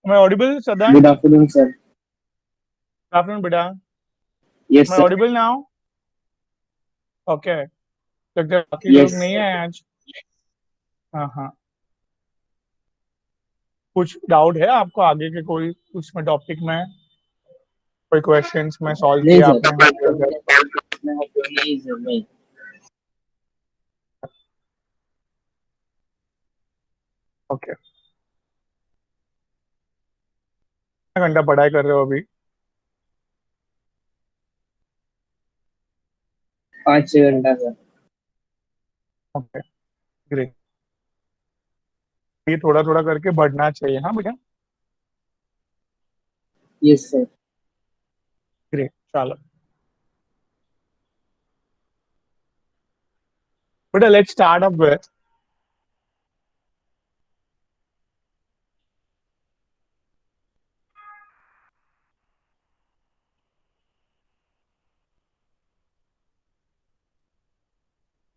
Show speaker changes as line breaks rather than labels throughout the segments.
Am I audible, Sadan?
Good afternoon, sir.
Good afternoon, beta.
Yes,
Am I
sir.
audible now? Okay. लगता है बाकी लोग
Yes.
नहीं है आज. हाँ हाँ. कुछ डाउट है आपको आगे के कोई उसमें टॉपिक में कोई क्वेश्चंस में सॉल्व
नहीं
किया
सर,
आपने अगर.
नहीं सर, नहीं।
ओके. कितना घंटा पढ़ाई कर रहे हो अभी?
5-6 घंटा सर।
ओके. ग्रेट. ये थोड़ा थोड़ा करके बढ़ना चाहिए. हाँ बेटा.
Yes sir.
ग्रेट. चलो बेटा, लेट्स स्टार्ट अप विथ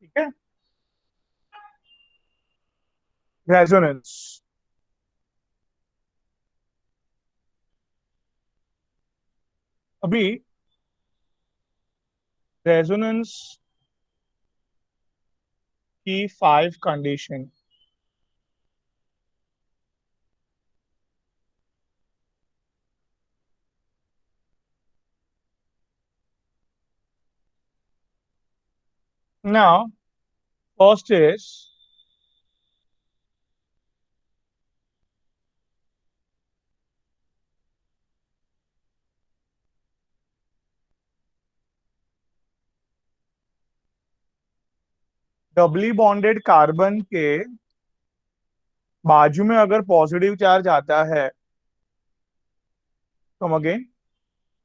ठीक है, रेजोनेंस. अभी रेजोनेंस की 5 condition. Now first is doubly bonded carbon के बाजू में अगर पॉजिटिव चार्ज आता है, तो अगेन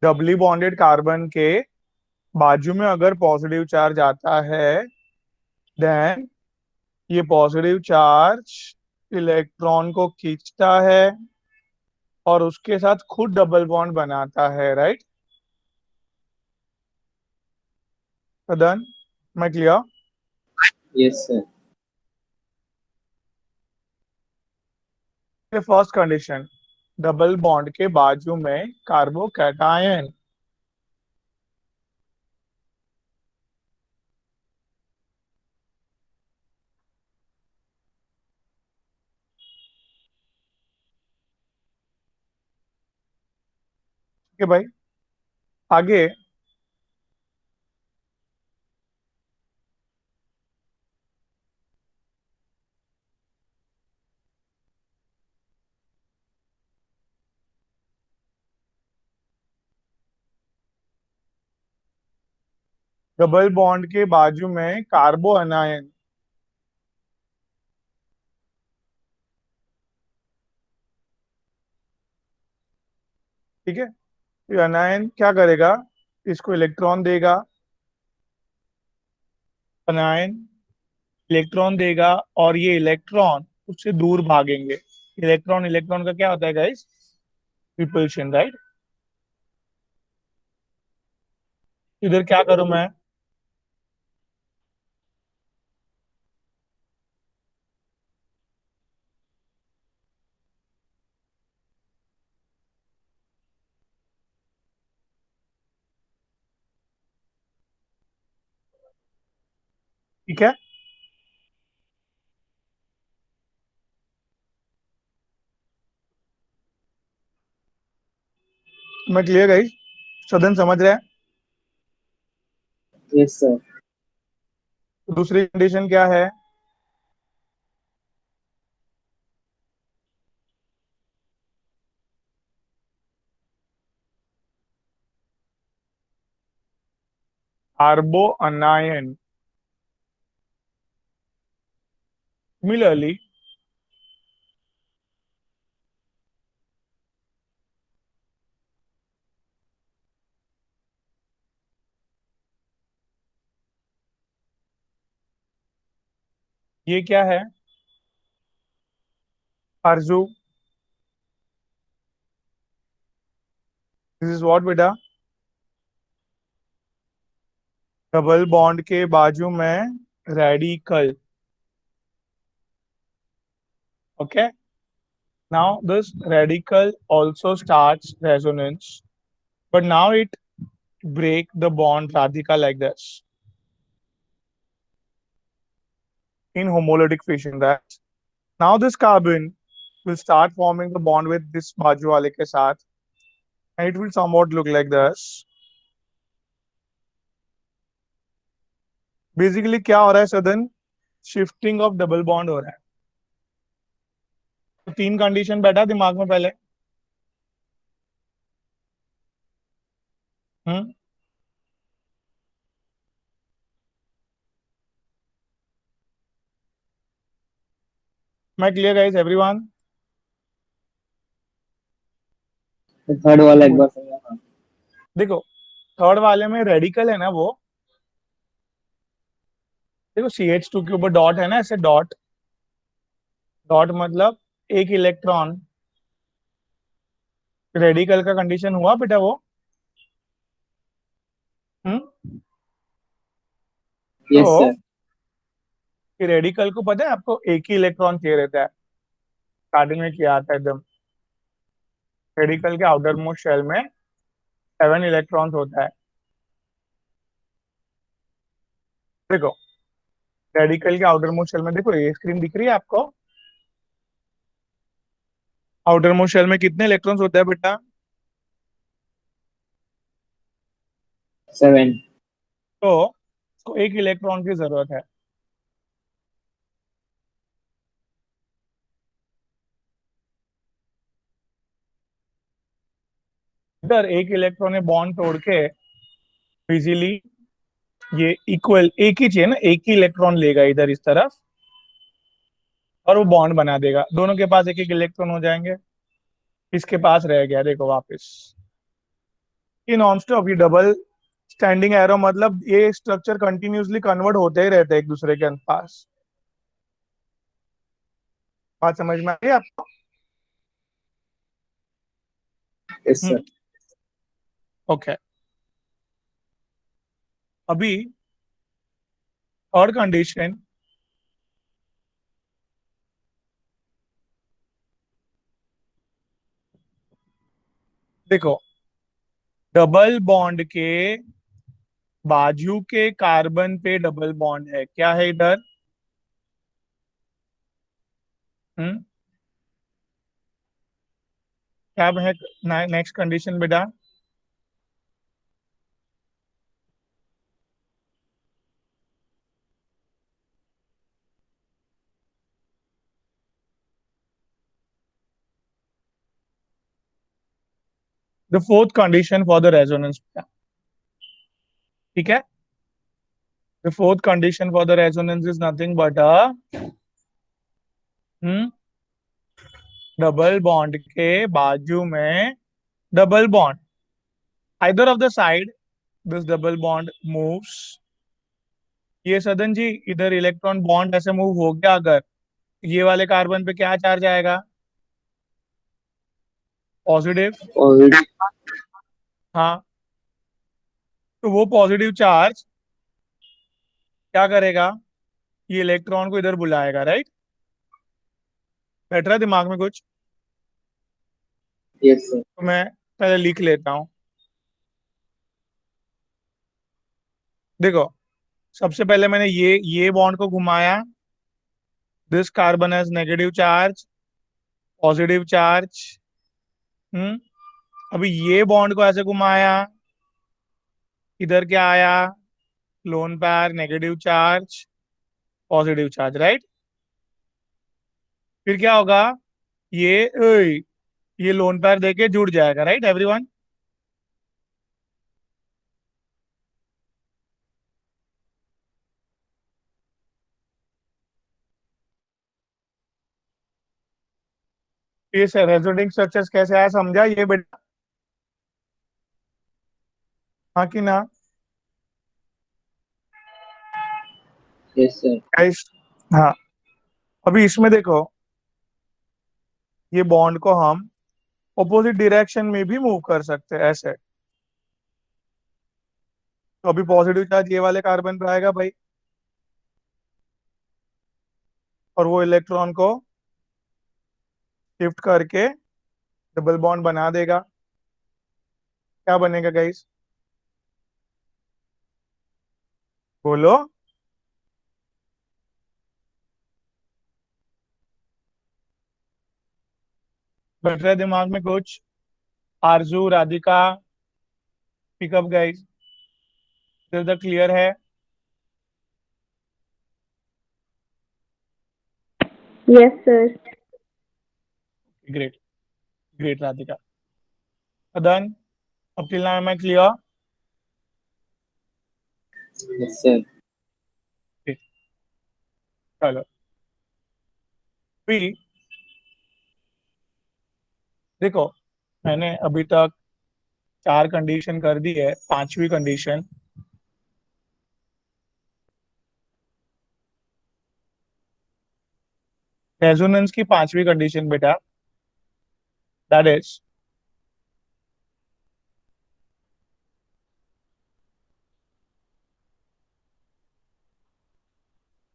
डबली बॉन्डेड कार्बन के बाजू में अगर पॉजिटिव चार्ज आता है, देन ये पॉजिटिव चार्ज इलेक्ट्रॉन को खींचता है और उसके साथ खुद डबल बॉन्ड बनाता है. राइट सदन, मैं clear?
Yes sir.
First condition, double bond के बाजू में कार्बोकैटायन. ठीक है भाई. आगे डबल बॉन्ड के बाजू में कार्बो अनायन. ठीक है. ये अनायन क्या करेगा? इसको इलेक्ट्रॉन देगा. अनायन इलेक्ट्रॉन देगा और ये इलेक्ट्रॉन उससे दूर भागेंगे. इलेक्ट्रॉन इलेक्ट्रॉन का क्या होता है गाइस? रिपल्शन. राइट. इधर क्या करूं मैं? ठीक है. मैं क्लियर गाइस? सदन समझ रहे हैं?
Yes sir.
तो दूसरी कंडीशन क्या है? कार्बो अनायन सिमिलरली ये क्या है? अर्जू. दिस इज व्हाट बेटा? डबल बॉन्ड के बाजू में radical. Okay. Now this radical also starts resonance, but now it break the bond Radhika like this in homolytic fission, right? Now this carbon will start forming the bond with this बाजू वाले के साथ, and it will somewhat look like this. Basically क्या हो रहा है, सदन shifting of double bond हो रहा है. तो तीन कंडीशन बैठा दिमाग में पहले. हम्म. मैं क्लियर गाइस एवरीवन.
थर्ड वाला एक
गुड.
बार समझा।
देखो थर्ड वाले में रेडिकल है ना वो. देखो CH2 के ऊपर डॉट है ना, ऐसे डॉट. डॉट मतलब एक इलेक्ट्रॉन. रेडिकल का कंडीशन हुआ बेटा वो. हम्म.
Yes sir.
तो रेडिकल को पता है आपको एक ही इलेक्ट्रॉन चाहिए रहता है. स्टार्टिंग में किया आता है एकदम. रेडिकल के आउटर मोस्ट शेल में 7 इलेक्ट्रॉन्स होता है. देखो रेडिकल के आउटर मोस्ट शेल में, देखो ये स्क्रीन दिख रही है आपको. आउटर मोस्ट शेल में कितने इलेक्ट्रॉन्स होते हैं बेटा?
7।
तो उसको एक इलेक्ट्रॉन की जरूरत है. इधर एक इलेक्ट्रॉन ने बॉन्ड तोड़ के इजीली ये इक्वल एक ही चाहिए ना, एक ही इलेक्ट्रॉन लेगा इधर इस तरफ, और वो बॉन्ड बना देगा. दोनों के पास एक एक इलेक्ट्रॉन हो जाएंगे. इसके पास रह गया देखो वापस. ये नॉन स्टॉप, ये डबल स्टैंडिंग एरो, मतलब ये स्ट्रक्चर कंटिन्यूसली कन्वर्ट होते ही रहते हैं एक दूसरे के पास. बात समझ में आ गई आपको?
Yes sir.
हम्म. ओके. अभी और कंडीशन. देखो डबल बॉन्ड के बाजू के कार्बन पे डबल बॉन्ड है, क्या है इधर? हम्म. क्या है नेक्स्ट कंडीशन बेटा? The fourth condition for the resonance. ठीक है. The fourth condition for the resonance is nothing but a double bond के बाजू में double bond. Either of the side this double bond moves. ये सदन जी इधर इलेक्ट्रॉन बॉन्ड ऐसे मूव हो गया अगर, ये वाले कार्बन पे क्या चार्ज आएगा? पॉजिटिव.
और
हाँ. तो वो पॉजिटिव चार्ज क्या करेगा? ये इलेक्ट्रॉन को इधर बुलाएगा, राइट? बैठ रहा है दिमाग में कुछ?
Yes sir.
तो मैं पहले लिख लेता हूँ. देखो सबसे पहले मैंने ये बॉन्ड को घुमाया. This carbon has negative charge, positive charge. Hmm. अभी ये बॉन्ड को ऐसे घुमाया. इधर क्या आया? लोन पैर, negative charge, positive charge, right? फिर क्या होगा? ये ओए, ये लोन पैर देके जुड़ जाएगा, राइट एवरीवन? ये रेजोनेटिंग स्ट्रक्चर्स कैसे आया समझा ये बेटा? हाँ कि ना?
Yes sir.
गाइस. हाँ. अभी इसमें देखो, ये बॉन्ड को हम ऑपोजिट डायरेक्शन में भी मूव कर सकते हैं ऐसे. तो अभी पॉजिटिव चार्ज ये वाले कार्बन पे आएगा भाई, और वो इलेक्ट्रॉन को शिफ्ट करके डबल बॉन्ड बना देगा। क्या बनेगा गाइस? बोलो। बैठ रहा है दिमाग में कुछ? Arzoo, Radhika, pick up guys, till the clear है?
Yes, sir.
Great, great Radhika. Done. अब till now am I clear?
Yes, sir.
चलो। भी देखो, मैंने अभी तक 4 कंडीशन कर दी है, 5वीं कंडीशन। रेजोनेंस की 5वीं कंडीशन बेटा, दैट इज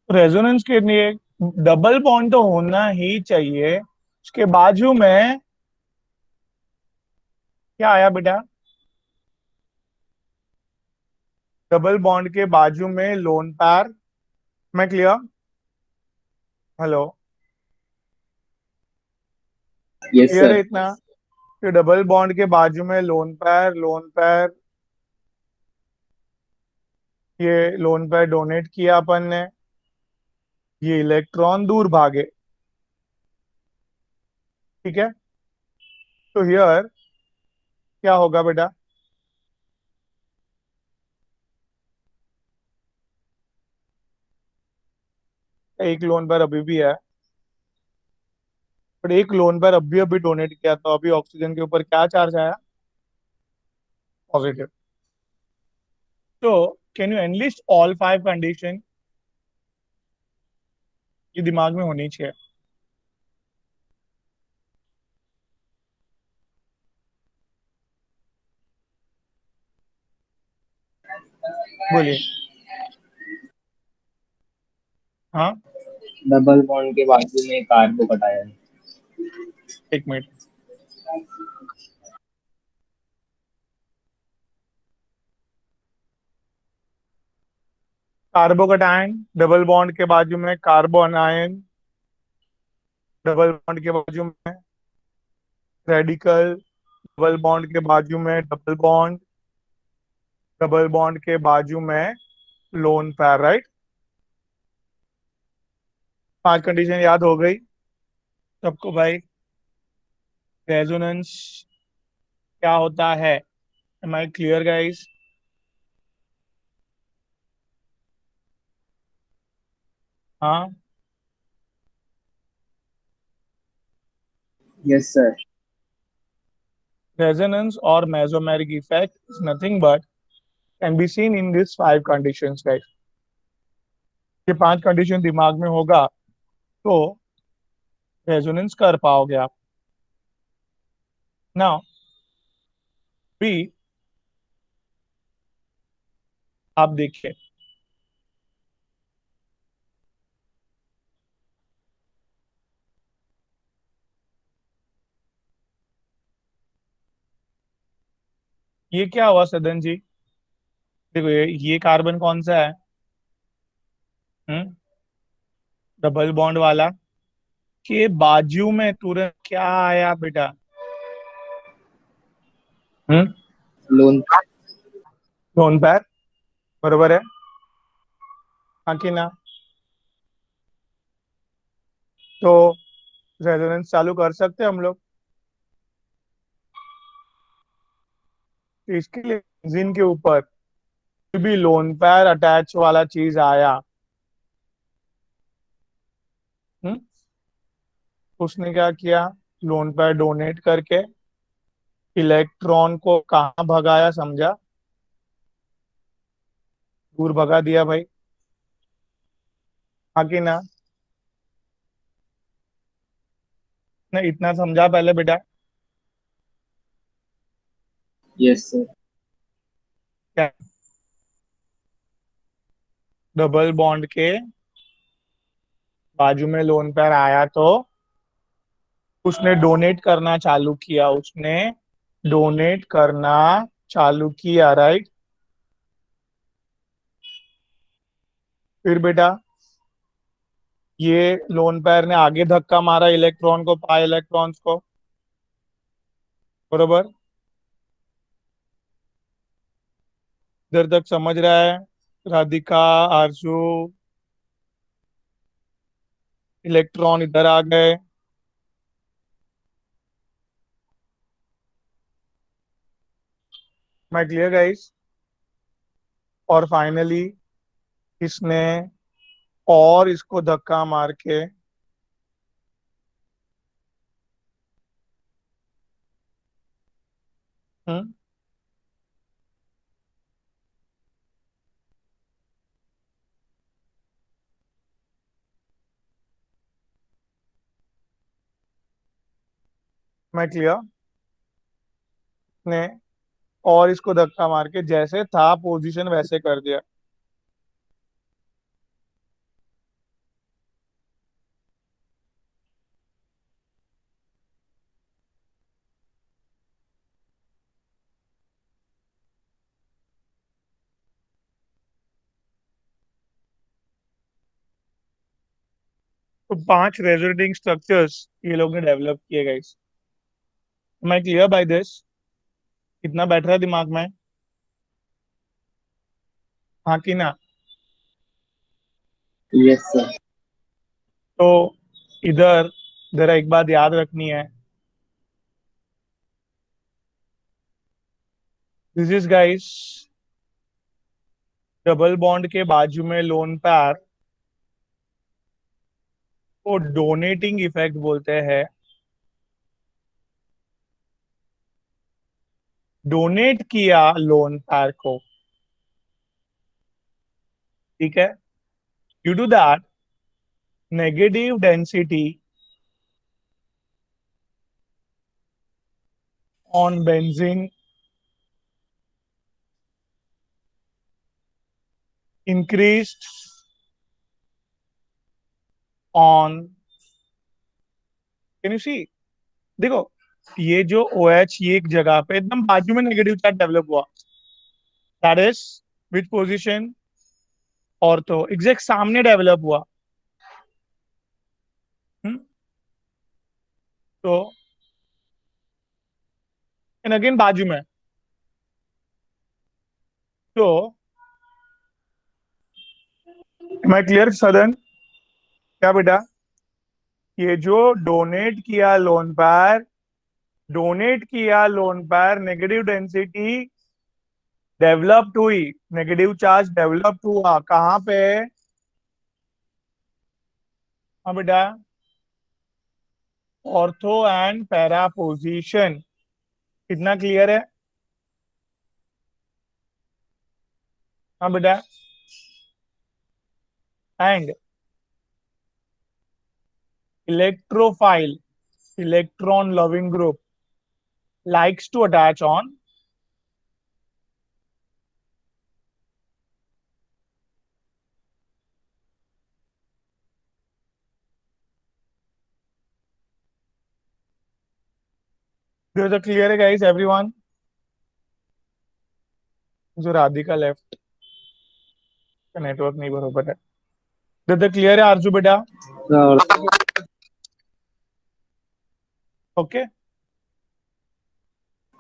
रेजोनेंस के लिए डबल बॉन्ड तो होना ही चाहिए। उसके बाजू में क्या आया बेटा? डबल बॉन्ड के बाजू में लोन पैर। मैं clear? Hello?
Yes,
clear
sir.
है इतना कि डबल बॉन्ड के बाजू में लोन पैर, लोन पैर, ये लोन पैर डोनेट किया अपन ने, ये इलेक्ट्रॉन दूर भागे। ठीक है, तो हियर क्या होगा बेटा? एक लोन पैर अभी भी है, पर एक लोन पैर अभी अभी डोनेट किया, तो अभी ऑक्सीजन के ऊपर क्या चार्ज आया? पॉजिटिव। तो can you enlist all 5 condition? ये दिमाग में होनी चाहिए। बोलिए। हाँ,
डबल बॉन्ड के बाजू में कार्बो कटाया है।
1 मिनट। कार्बोकटायन डबल बॉन्ड के बाजू में कार्बन आयन, डबल बॉन्ड के बाजू में रेडिकल, डबल बॉन्ड के बाजू में डबल बॉन्ड, डबल बॉन्ड के बाजू में लोन पैर, राइट? 5 कंडीशन याद हो गई सबको भाई? रेजोनेंस क्या होता है? Am I clear guys? हाँ।
Yes, sir.
रेजोनेंस और mesomeric effect is nothing but can be seen in this 5 conditions guys. ये 5 कंडीशन दिमाग में होगा तो रेजोनेंस कर पाओगे आप। नाउ बी, आप देखिए, ये क्या हुआ सदन जी? देखो, ये कार्बन कौन सा है? हम्म, डबल बॉन्ड वाला के बाजू में तुरंत क्या आया बेटा? हम्म,
लोन
लोन पैर, बरोबर है? हाँ कि ना? तो रेजोनेंस चालू कर सकते हैं हम लोग। तो इसके लिए इंजिन के ऊपर कोई भी लोन पैर अटैच वाला चीज आया, हम्म, उसने क्या किया? लोन पैर डोनेट करके इलेक्ट्रॉन को कहाँ भगाया, समझा? दूर भगा दिया भाई। हाँ कि ना? नहीं, इतना समझा पहले बेटा?
Yes, sir.
क्या डबल बॉन्ड के बाजू में लोन पैर आया तो उसने डोनेट करना चालू किया, उसने डोनेट करना चालू किया, राइट। फिर बेटा ये लोन पेयर ने आगे धक्का मारा इलेक्ट्रॉन को, पाई इलेक्ट्रॉन्स को, बरोबर। इधर तक समझ रहा है? राधिका, आरजू, इलेक्ट्रॉन इधर आ गए। मैं क्लियर गाइस? और फाइनली इसने और इसको धक्का मार के हम्म मैं क्लियर? ने और इसको धक्का मार के जैसे था पोजीशन वैसे कर दिया। तो 5 रेजोनेटिंग स्ट्रक्चर्स ये लोग ने डेवलप किए गाइस। मैं क्लियर बाय दिस? कितना बैठ रहा है दिमाग में? हाँ कि ना?
Yes sir.
तो इधर जरा एक बात याद रखनी है। This is guys double bond के बाजू में लोन पेयर को डोनेटिंग इफेक्ट बोलते हैं। डोनेट किया लोन पेयर को, ठीक है। Due to that negative density on benzene increased on, can you see? देखो ये जो OH ये एक जगह पे एकदम बाजू में नेगेटिव चार्ज डेवलप हुआ, that is which position? Ortho, exact सामने डेवलप हुआ। हम्म तो एंड अगेन बाजू में। तो मैं क्लियर सदन? क्या बेटा? ये जो डोनेट किया lone pair negative density developed हुई, नेगेटिव चार्ज डेवलप्ड हुआ कहाँ पे? हाँ बेटा, ऑर्थो एंड पैरा पोजीशन। कितना क्लियर है? हाँ बेटा। And electrophile, electron loving group likes to attach on this is clear है guys everyone? जो राधिका लेफ्ट का नेटवर्क नहीं बरोबर है। this is clear है आरजू बेटा?
और
ओके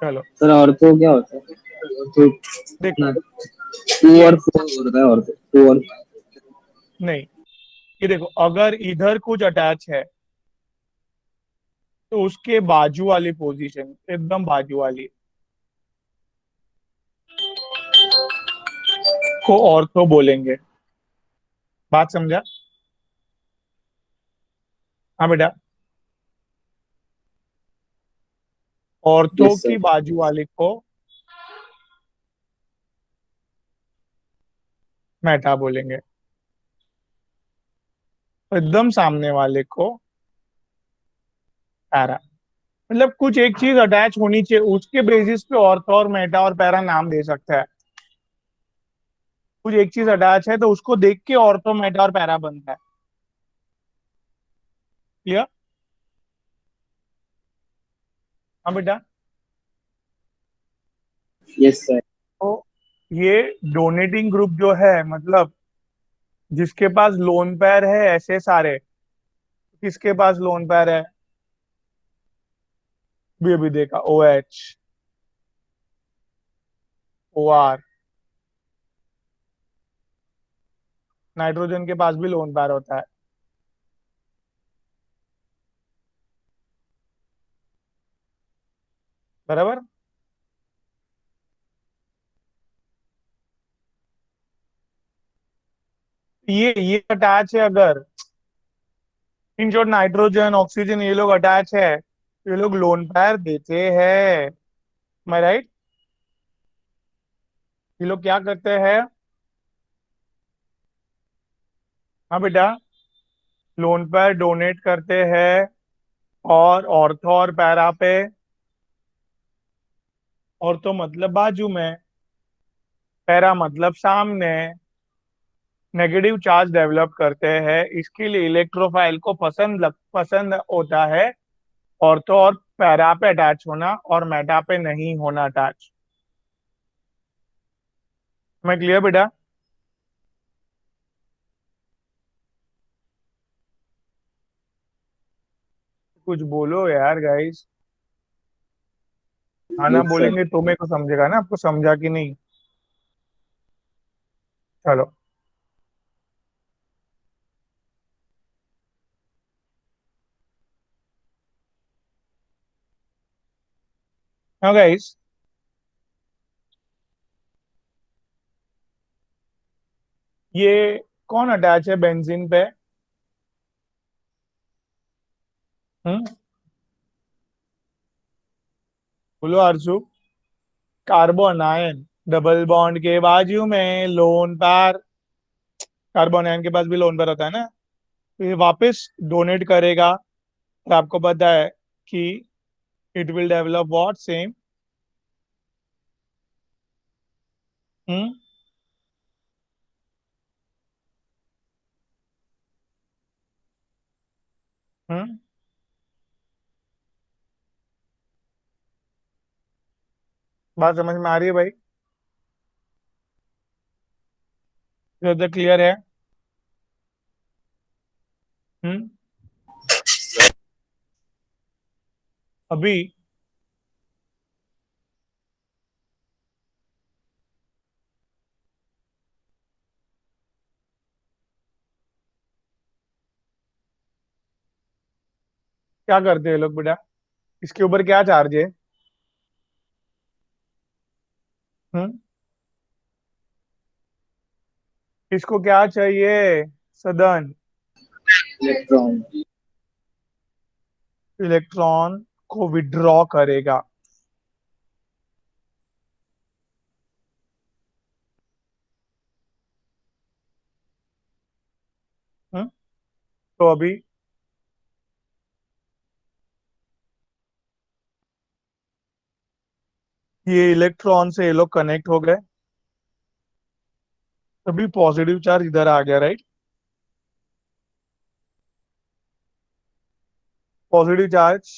चलो।
सर और तो क्या होता है? तो
देखो
कितना 2
ये
और 4 होता है, और तो 2 और
नहीं, ये देखो अगर इधर कुछ अटैच है तो उसके बाजू वाली पोजीशन, एकदम बाजू वाली को ऑर्थो बोलेंगे। बात समझा? हाँ बेटा, ऑर्थो
यस
की
सर।
बाजू वाले को मेटा बोलेंगे, एकदम सामने वाले को पैरा। मतलब कुछ एक चीज अटैच होनी चाहिए, उसके बेसिस पे ऑर्थो और मेटा और पैरा नाम दे सकता है। कुछ एक चीज अटैच है तो उसको देख के ऑर्थो मेटा और पैरा बनता है। क्लियर? हाँ बेटा।
Yes sir.
तो ये डोनेटिंग ग्रुप जो है, मतलब जिसके पास लोन पेयर है ऐसे सारे, किसके पास लोन पेयर है? भी अभी देखा, O H, O R, nitrogen के पास भी लोन पेयर होता है। बराबर। ये अटैच है अगर, इन शॉर्ट नाइट्रोजन ऑक्सीजन ये लोग अटैच है, ये लोग लोन पेयर देते हैं। मैं राइट? ये लोग क्या करते हैं? हाँ बेटा, लोन पेयर डोनेट करते हैं। और ऑर्थो और पैरा पे, ऑर्थो मतलब बाजू में, पैरा मतलब सामने, नेगेटिव चार्ज डेवलप करते हैं। इसके लिए इलेक्ट्रोफाइल को पसंद होता है ऑर्थो और पैरा पे अटैच होना, और मेटा पे नहीं होना अटैच। मैं क्लियर बेटा? कुछ बोलो यार गाइस। हाँ ना
यस सर।
बोलेंगे तो मेरे को समझेगा ना, आपको समझा कि नहीं? चलो। हाँ गाइस, ये कौन अटैच है बेंजीन पे? हम्म, बोलो आरजू। कार्बन आयन, डबल बॉन्ड के बाजू में लोन पेयर, कार्बन आयन के पास भी लोन पेयर होता है ना, तो ये वापस डोनेट करेगा। और आपको पता है कि it will develop what same. Hmm. Hmm. बात समझ में आ रही है भाई? तो क्लियर है? हम्म। अभी क्या करते हैं लोग बेटा? इसके ऊपर क्या चार्ज है? हम्म। इसको क्या चाहिए? सदन
इलेक्ट्रॉन।
इलेक्ट्रॉन को विड्रॉ करेगा। हम्म। तो अभी ये इलेक्ट्रॉन से ये लोग कनेक्ट हो गए, तभी पॉजिटिव चार्ज इधर आ गया, right? Positive charge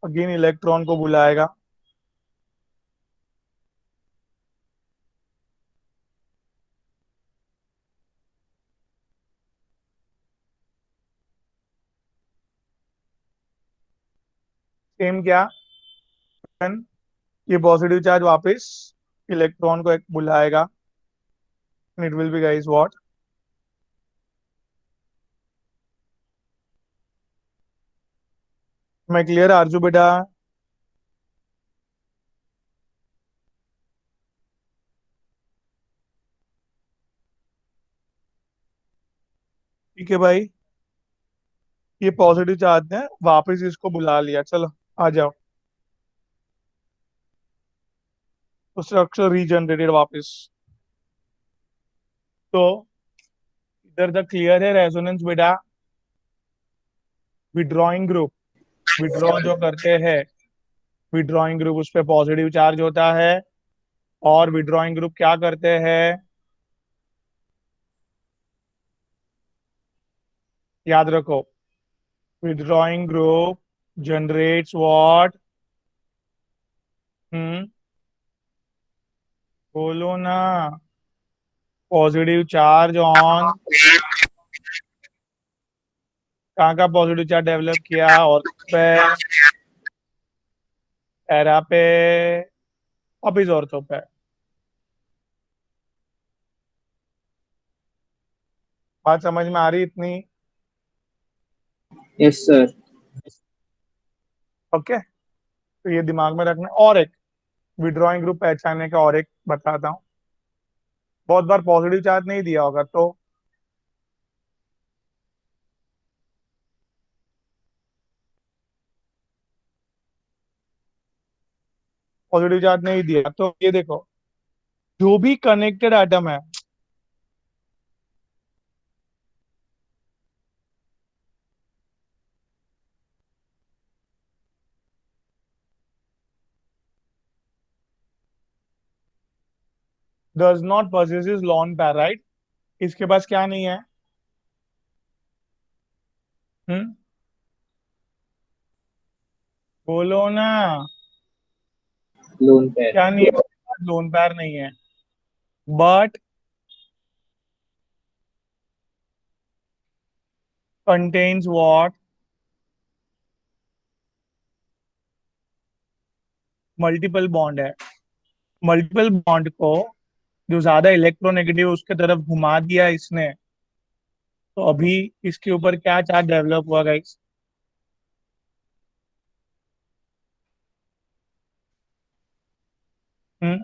again electron को बुलाएगा। सेम क्या? ये पॉजिटिव चार्ज वापस इलेक्ट्रॉन को एक बुलाएगा। It will be guys what? मैं क्लियर आरजू बेटा? ठीक है भाई, ये पॉजिटिव चार्ज ने वापस इसको बुला लिया। चलो आ जाओ, तो स्ट्रक्चर रीजनरेटेड वापस। तो इधर तक क्लियर है रेजोनेंस बेटा? विड्रॉइंग ग्रुप, विड्रॉ जो करते हैं, विड्रॉइंग ग्रुप उस पर पॉजिटिव चार्ज होता है। और विड्रॉइंग ग्रुप क्या करते हैं? याद रखो, विड्रॉइंग ग्रुप जनरेट्स व्हाट? हम्म, बोलो ना। पॉजिटिव चार्ज ऑन, कहाँ का पॉजिटिव चार्ज डेवलप किया? और पे, एरा पे, वापिस ऑर्थो पे। बात समझ में आ रही इतनी?
Yes sir.
ओके, तो ये दिमाग में रखना। और एक विड्रॉइंग ग्रुप पहचानने का और एक बताता हूँ। बहुत बार पॉजिटिव चार्ज नहीं दिया होगा तो पॉजिटिव चार्ज नहीं दिया तो ये देखो, जो भी कनेक्टेड एटम है, डज नॉट possesses लॉन पैर, राइट? इसके पास क्या नहीं है? हम्म, बोलो ना।
Lone pair.
क्या नहीं है? लोन पैर नहीं है, but contains what? Multiple bond है। मल्टीपल बॉन्ड को जो ज्यादा इलेक्ट्रोनेगेटिव उसके तरफ घुमा दिया इसने, तो अभी इसके ऊपर क्या चार्ज डेवलप हुआ गाइस? हम्म,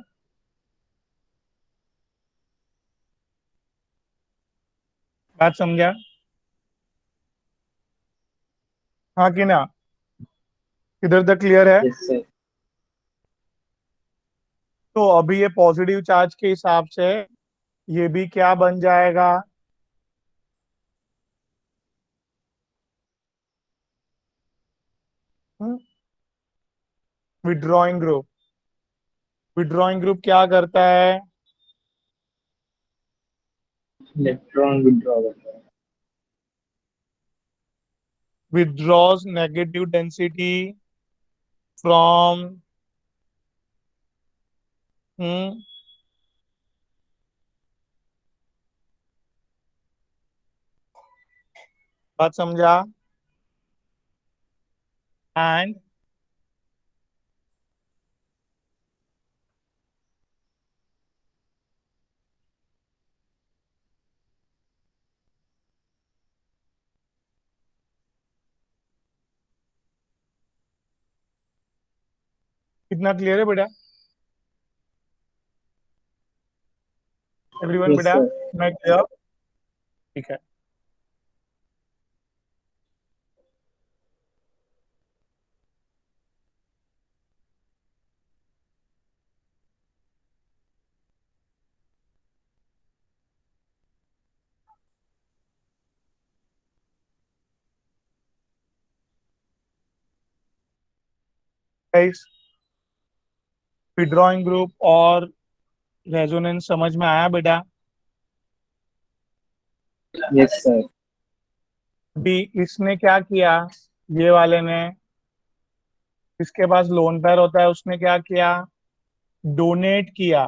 बात समझा? हाँ कि ना? इधर तक क्लियर है?
Yes sir.
तो अभी ये पॉजिटिव चार्ज के हिसाब से ये भी क्या बन जाएगा? Withdrawing group. विड्रॉइंग ग्रुप क्या करता है?
इलेक्ट्रॉन विड्रॉ करता है।
withdraws negative density from, हम्म, बात समझा? एंड कितना क्लियर है बेटा? एवरीवन
यस
बेटा,
सर।
मैं क्लियर? ठीक है। गाइस, विड्रॉइंग ग्रुप और रेजोनेंस समझ में आया बेटा?
Yes sir.
अभी इसने क्या किया? ये वाले ने, इसके पास लोन पैर होता है, उसने क्या किया? डोनेट किया।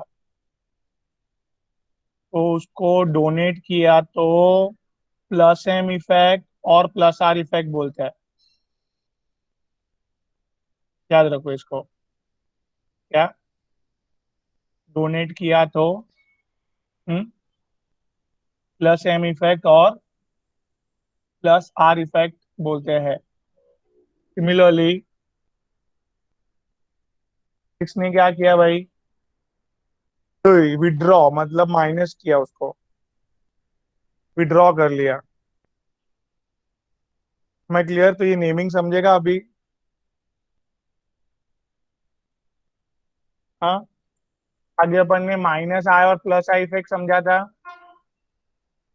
तो उसको डोनेट किया तो प्लस एम इफेक्ट और प्लस आर इफेक्ट बोलते हैं। याद रखो इसको। क्या? डोनेट किया तो प्लस एम इफेक्ट और प्लस आर इफेक्ट बोलते हैं। सिमिलरली इसने क्या किया भाई? विड्रॉ मतलब माइनस किया उसको, विड्रॉ कर लिया। मैं क्लियर? तो ये नेमिंग समझेगा अभी? हाँ, आगे अपन ने माइनस आई और प्लस आई इफेक्ट समझा था।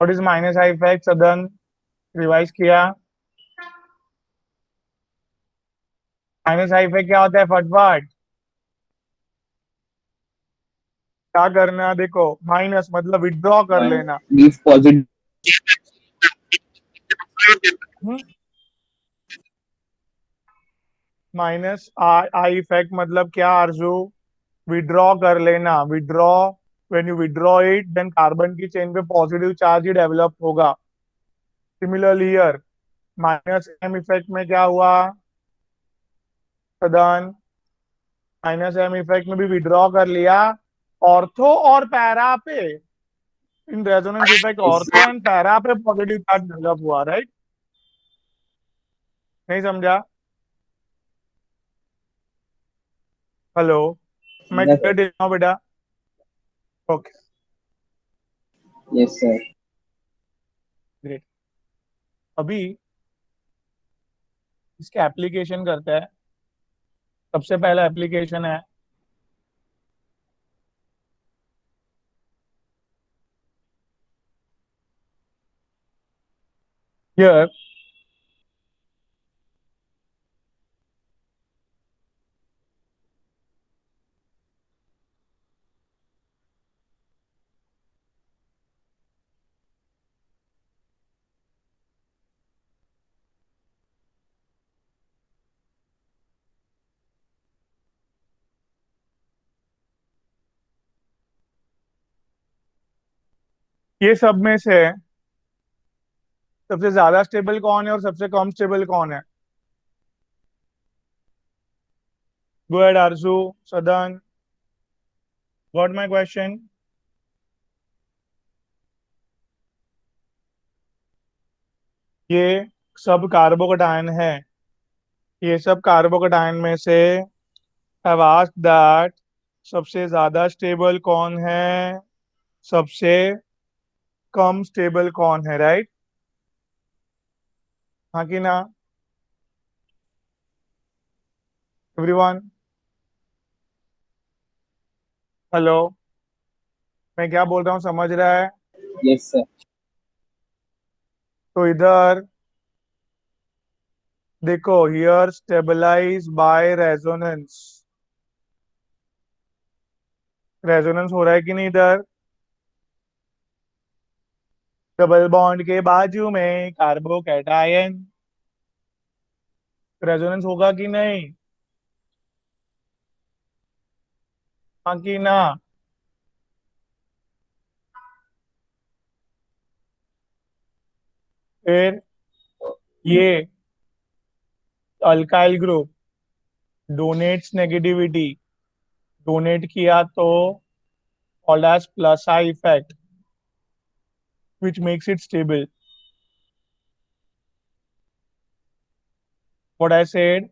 What is minus I effect सदन? रिवाइज किया। माइनस आई इफेक्ट क्या होता है फटफट? क्या करना है देखो, माइनस मतलब विड्रॉ कर लेना।
Give positive.
हम्म, माइनस आई इफेक्ट मतलब क्या आरजू? विड्रॉ कर लेना, withdraw. When you withdraw it then carbon की चेन पे पॉजिटिव चार्ज ही डेवलप होगा। Similarly here minus M effect में क्या हुआ सदन? माइनस एम इफेक्ट में भी विड्रॉ कर लिया ऑर्थो और पैरा पे। In resonance effect
yes
ortho and para पे पॉजिटिव चार्ज डेवलप हुआ, राइट? नहीं समझा? हेलो, मैं
सर।
क्लियर दे रहा हूँ बेटा? Okay,
yes sir.
ग्रेट। अभी इसके एप्लीकेशन करते हैं। सबसे पहला एप्लीकेशन है हियर। ये सब में से सबसे ज्यादा स्टेबल कौन है और सबसे कम स्टेबल कौन है? गो अहेड आरजू, सदन, गॉट माय क्वेश्चन? ये सब कार्बोकेटायन है। ये सब कार्बोकेटायन में से हैव आस्क्ड दैट सबसे ज्यादा स्टेबल कौन है, सबसे कम स्टेबल कौन है, राइट? हाँ कि ना एवरीवन? हेलो, मैं क्या बोल रहा हूँ समझ रहा है?
Yes sir.
तो इधर देखो, here stabilize by resonance. Resonance हो रहा है कि नहीं इधर? डबल बॉन्ड के बाजू में कार्बोकैटायन। रेजोनेंस होगा कि नहीं? हाँ कि ना? फिर ये alkyl group donates negativity, donate किया तो called as plus I effect which makes it stable. What I said?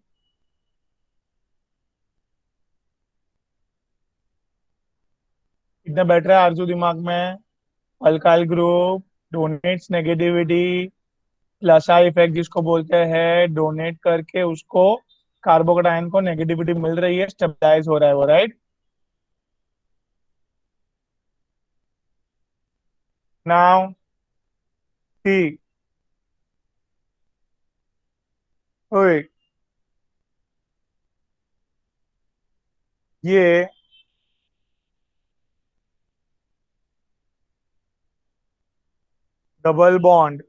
इतना बैठ रहा है आरजू दिमाग में? Alkyl group donates negativity, plus I effect जिसको बोलते हैं, डोनेट करके उसको कार्बोकेटायन को नेगेटिविटी मिल रही है, स्टेबलाइज हो रहा है वो, राइट? नाउ सी, ओए, ये डबल बॉन्ड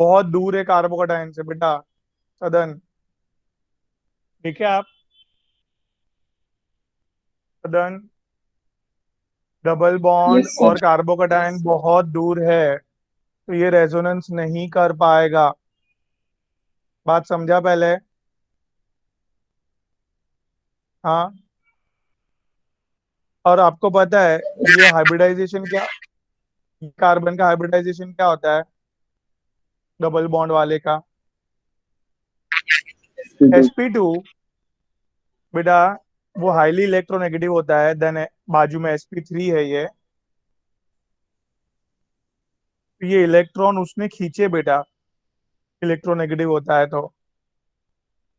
बहुत दूर है कार्बोकेटायन से बेटा, सदन। ठीक है आप? सदन, डबल बॉन्ड
यस
और
सर।
कार्बोकेटायन बहुत दूर है, तो ये रेजोनेंस नहीं कर पाएगा। बात समझा पहले? हाँ। और आपको पता है ये हाइब्रिडाइजेशन क्या, कार्बन का हाइब्रिडाइजेशन क्या होता है डबल बॉन्ड वाले का?
टू।
sp2 बेटा वो हाईली इलेक्ट्रोनेगेटिव होता है, देन बाजू में sp3 है ये। तो ये इलेक्ट्रॉन उसने खींचे बेटा, इलेक्ट्रोनेगेटिव होता है तो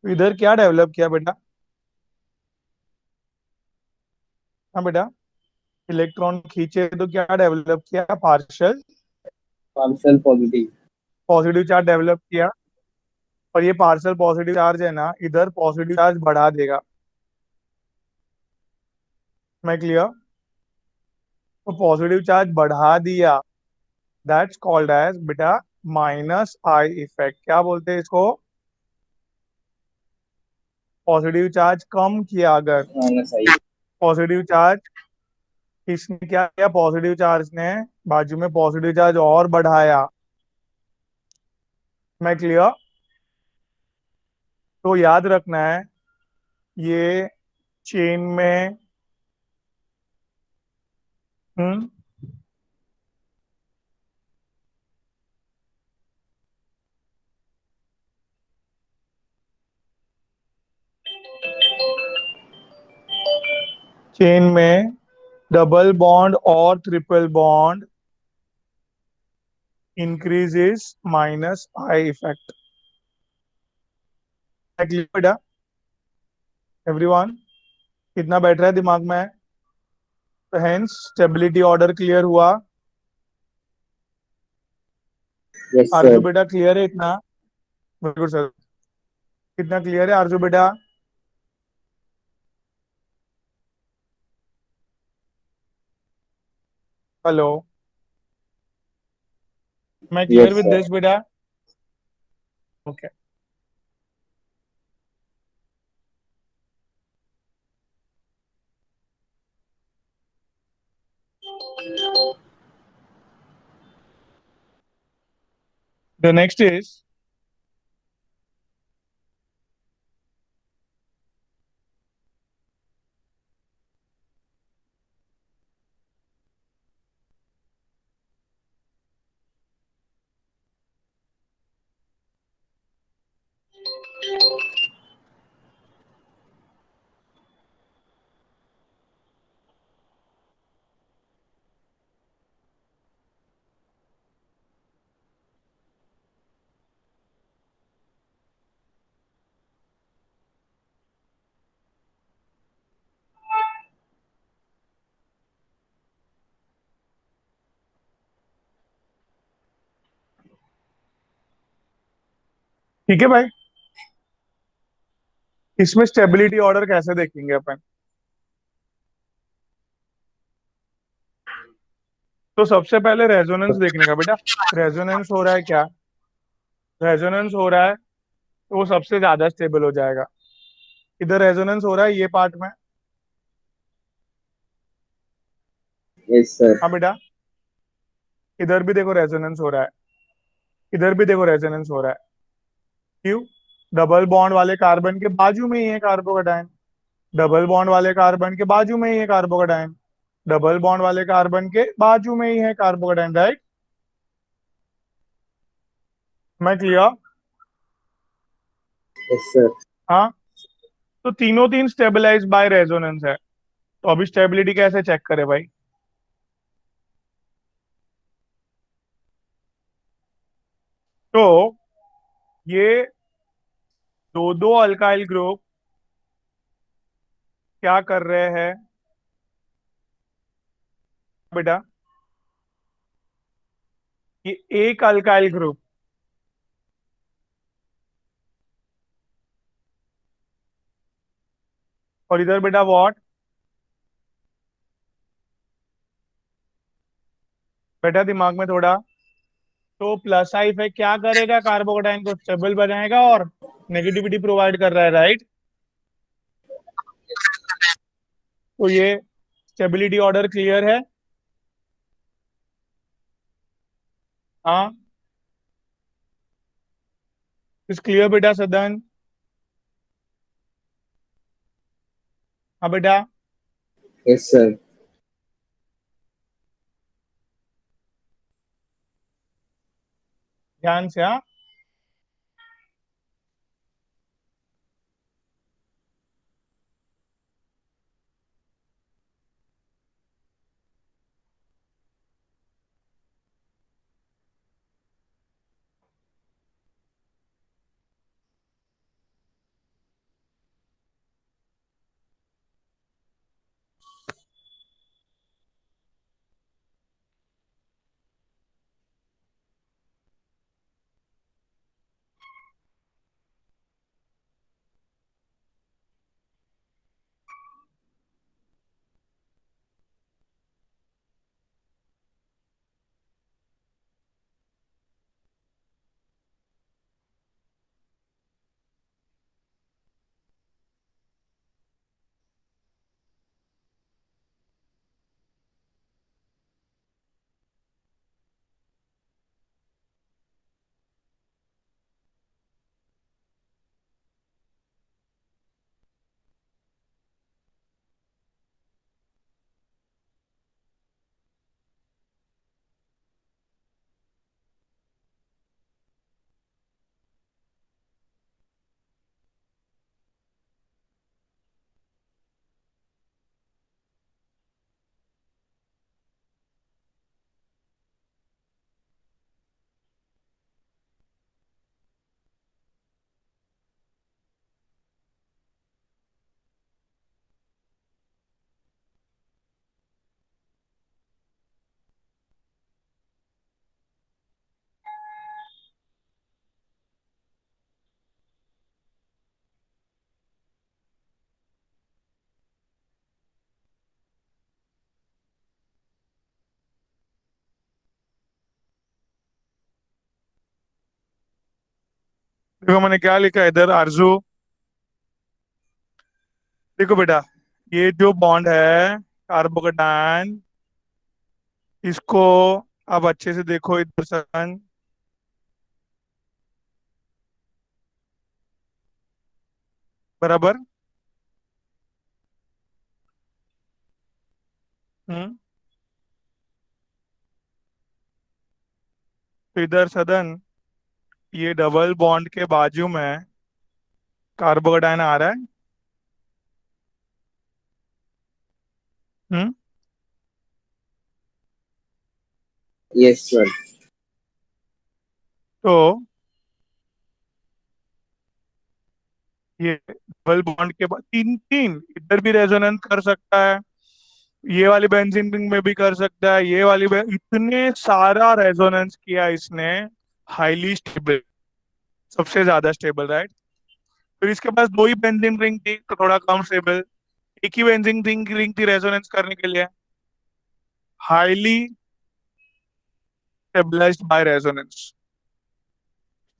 इधर क्या डेवलप किया बेटा? हाँ बेटा, इलेक्ट्रॉन खींचे तो क्या डेवलप किया? Partial
partial positive.
Positive charge develop किया। और ये पार्शियल पॉजिटिव चार्ज है ना, इधर पॉजिटिव चार्ज बढ़ा देगा। मैं क्लियर? तो पॉजिटिव चार्ज बढ़ा दिया, दैट्स कॉल्ड एज बेटा माइनस आई इफेक्ट। क्या बोलते हैं इसको? पॉजिटिव चार्ज कम किया अगर,
माइनस आई।
पॉजिटिव चार्ज, इसने क्या किया, पॉजिटिव चार्ज ने बाजू में पॉजिटिव चार्ज और बढ़ाया। मैं क्लियर? तो याद रखना है, ये चेन में, हम्म, चेन में डबल बॉन्ड और triple bond increases minus I effect. Clear बेटा एवरीवन? कितना बैठ रहा है दिमाग में? तो हेंस स्टेबिलिटी ऑर्डर क्लियर हुआ।
यस
आरजू
सर।
बेटा क्लियर है इतना? बिल्कुल सर। कितना क्लियर है आरजू बेटा? हेलो, मैं clear
yes
with
sir.
This बेटा? ओके। द नेक्स्ट इज, ठीक है भाई, इसमें स्टेबिलिटी ऑर्डर कैसे देखेंगे अपन? तो सबसे पहले रेजोनेंस देखने का बेटा। रेजोनेंस हो रहा है क्या? रेजोनेंस हो रहा है तो वो सबसे ज्यादा स्टेबल हो जाएगा। इधर रेजोनेंस हो रहा है ये पार्ट में।
Yes sir.
हाँ बेटा, इधर भी देखो रेजोनेंस हो रहा है, इधर भी देखो रेजोनेंस हो रहा है। क्यों? डबल बॉन्ड वाले कार्बन के बाजू में ही है कार्बोकेटाइन, डबल बॉन्ड वाले कार्बन के बाजू में ही है कार्बोकेटाइन, डबल बॉन्ड वाले कार्बन के बाजू में ही है कार्बोकेटाइन, राइट? मैं क्लियर?
Yes sir.
हाँ, तो तीनों तीन स्टेबलाइज बाय रेजोनेंस है। तो अभी स्टेबिलिटी कैसे चेक करे भाई? तो ये दो दो अल्काइल ग्रुप क्या कर रहे हैं बेटा? ये एक अल्काइल ग्रुप, और इधर बेटा व्हाट? बेटा दिमाग में थोड़ा, तो प्लस आई इफेक्ट क्या करेगा, कार्बोकेटाइन को स्टेबल बनाएगा और नेगेटिविटी प्रोवाइड कर रहा है, राइट? तो ये स्टेबिलिटी ऑर्डर क्लियर है? हाँ, इस क्लियर बेटा सदन? हाँ बेटा,
यस सर।
ध्यान से। हाँ, देखो मैंने क्या लिखा है इधर आरजू। देखो बेटा, ये जो बॉन्ड है कार्बोकेटायन, इसको अब अच्छे से देखो इधर सन। बराबर। हम्म। तो इधर सदन, ये डबल बॉन्ड के बाजू में कार्बोकेटायन आ रहा है। हम्म।
Yes sir.
तो ये डबल बॉन्ड के बाद तीन तीन इधर भी रेजोनेंस कर सकता है, ये वाली बेंजीन रिंग में भी कर सकता है, ये वाली इतने सारा रेजोनेंस किया इसने। हाईली स्टेबल, सबसे ज्यादा स्टेबल, राइट। फिर इसके पास दो ही बेंजीन रिंग थी तो थोड़ा कम स्टेबल। एक ही बेंजीन रिंग थी रेजोनेंस करने के लिए। Highly stabilized by resonance,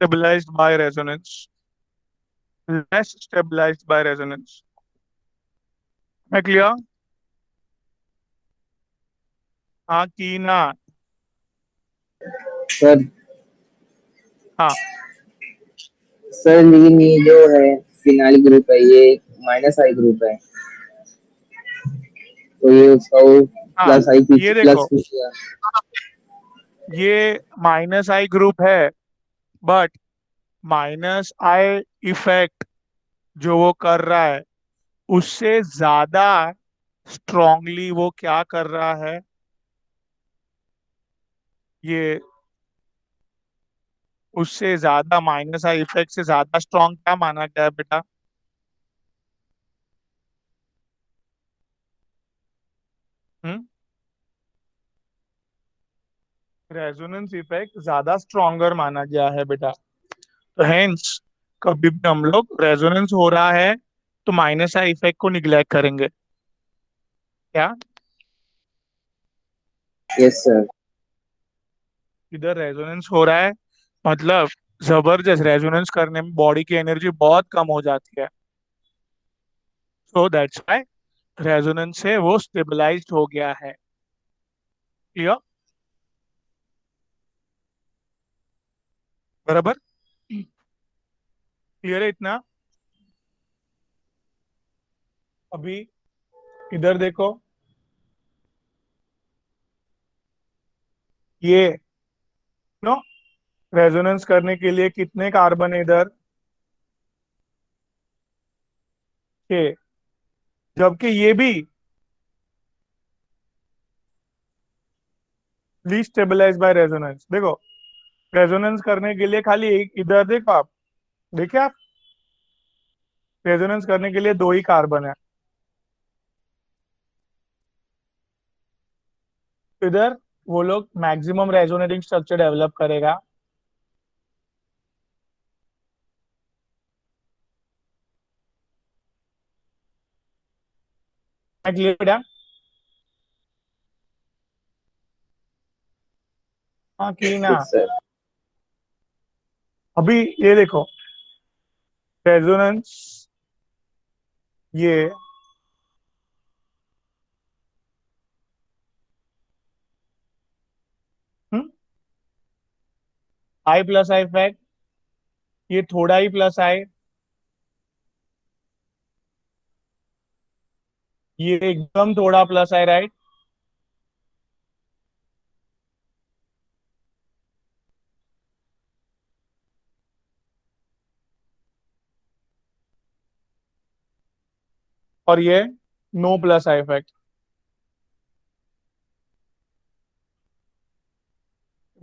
stabilized by resonance, less stabilized by resonance. मैं क्लियर? हाँ की ना?
सर
हाँ।
सर लेकिन ये जो है फिनाइल ग्रुप है, ये माइनस आई ग्रुप है, तो ये उसका वो
हाँ
प्लस आई
ये
प्लस
देखो, ये माइनस आई ग्रुप है, बट माइनस आई इफेक्ट जो वो कर रहा है उससे ज्यादा स्ट्रांगली वो क्या कर रहा है, ये उससे ज्यादा माइनस आई इफेक्ट से ज्यादा स्ट्रांग क्या माना गया है बेटा? हम्म। रेजोनेंस इफेक्ट ज्यादा स्ट्रॉन्गर माना गया है बेटा। तो हेंस कभी भी हम लोग रेजोनेंस हो रहा है तो माइनस आई इफेक्ट को निग्लेक्ट करेंगे क्या?
Yes sir.
इधर रेजोनेंस हो रहा है मतलब जबरदस्त रेजोनेंस करने में बॉडी की एनर्जी बहुत कम हो जाती है। सो दैट्स व्हाई रेजोनेंस से वो स्टेबलाइज्ड हो गया है। क्लियर? बराबर। क्लियर है इतना? अभी इधर देखो, ये नो रेजोनेंस करने के लिए कितने कार्बन है इधर? 6। जबकि ये भी लीस्ट स्टेबलाइज बाय रेजोनेंस। देखो, रेजोनेंस करने के लिए खाली एक इधर देखो आप, देखिए आप, रेजोनेंस करने के लिए दो ही कार्बन है। तो इधर वो लोग मैक्सिमम रेजोनेटिंग स्ट्रक्चर डेवलप करेगा। क्लियर बेटा? हाँ की ना?
Yes sir.
अभी ये देखो, रेजोनेंस, ये आई प्लस आई इफेक्ट, ये थोड़ा ही प्लस आई, ये एकदम थोड़ा प्लस आई, राइट। और ये नो प्लस आई इफेक्ट।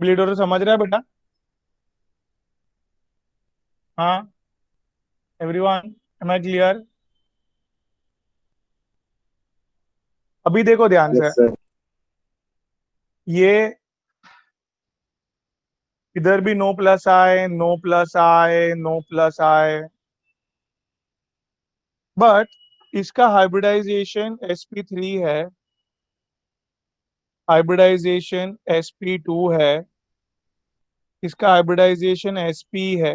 ब्लीडर समझ रहा है बेटा? हाँ, एवरीवन, एम आई क्लियर? अभी देखो ध्यान से,
यस सर।
ये इधर भी नो प्लस आए, नो प्लस आए, नो प्लस आए, बट इसका हाइब्रिडाइजेशन sp3 है, हाइब्रिडाइजेशन sp2 है, इसका हाइब्रिडाइजेशन sp है।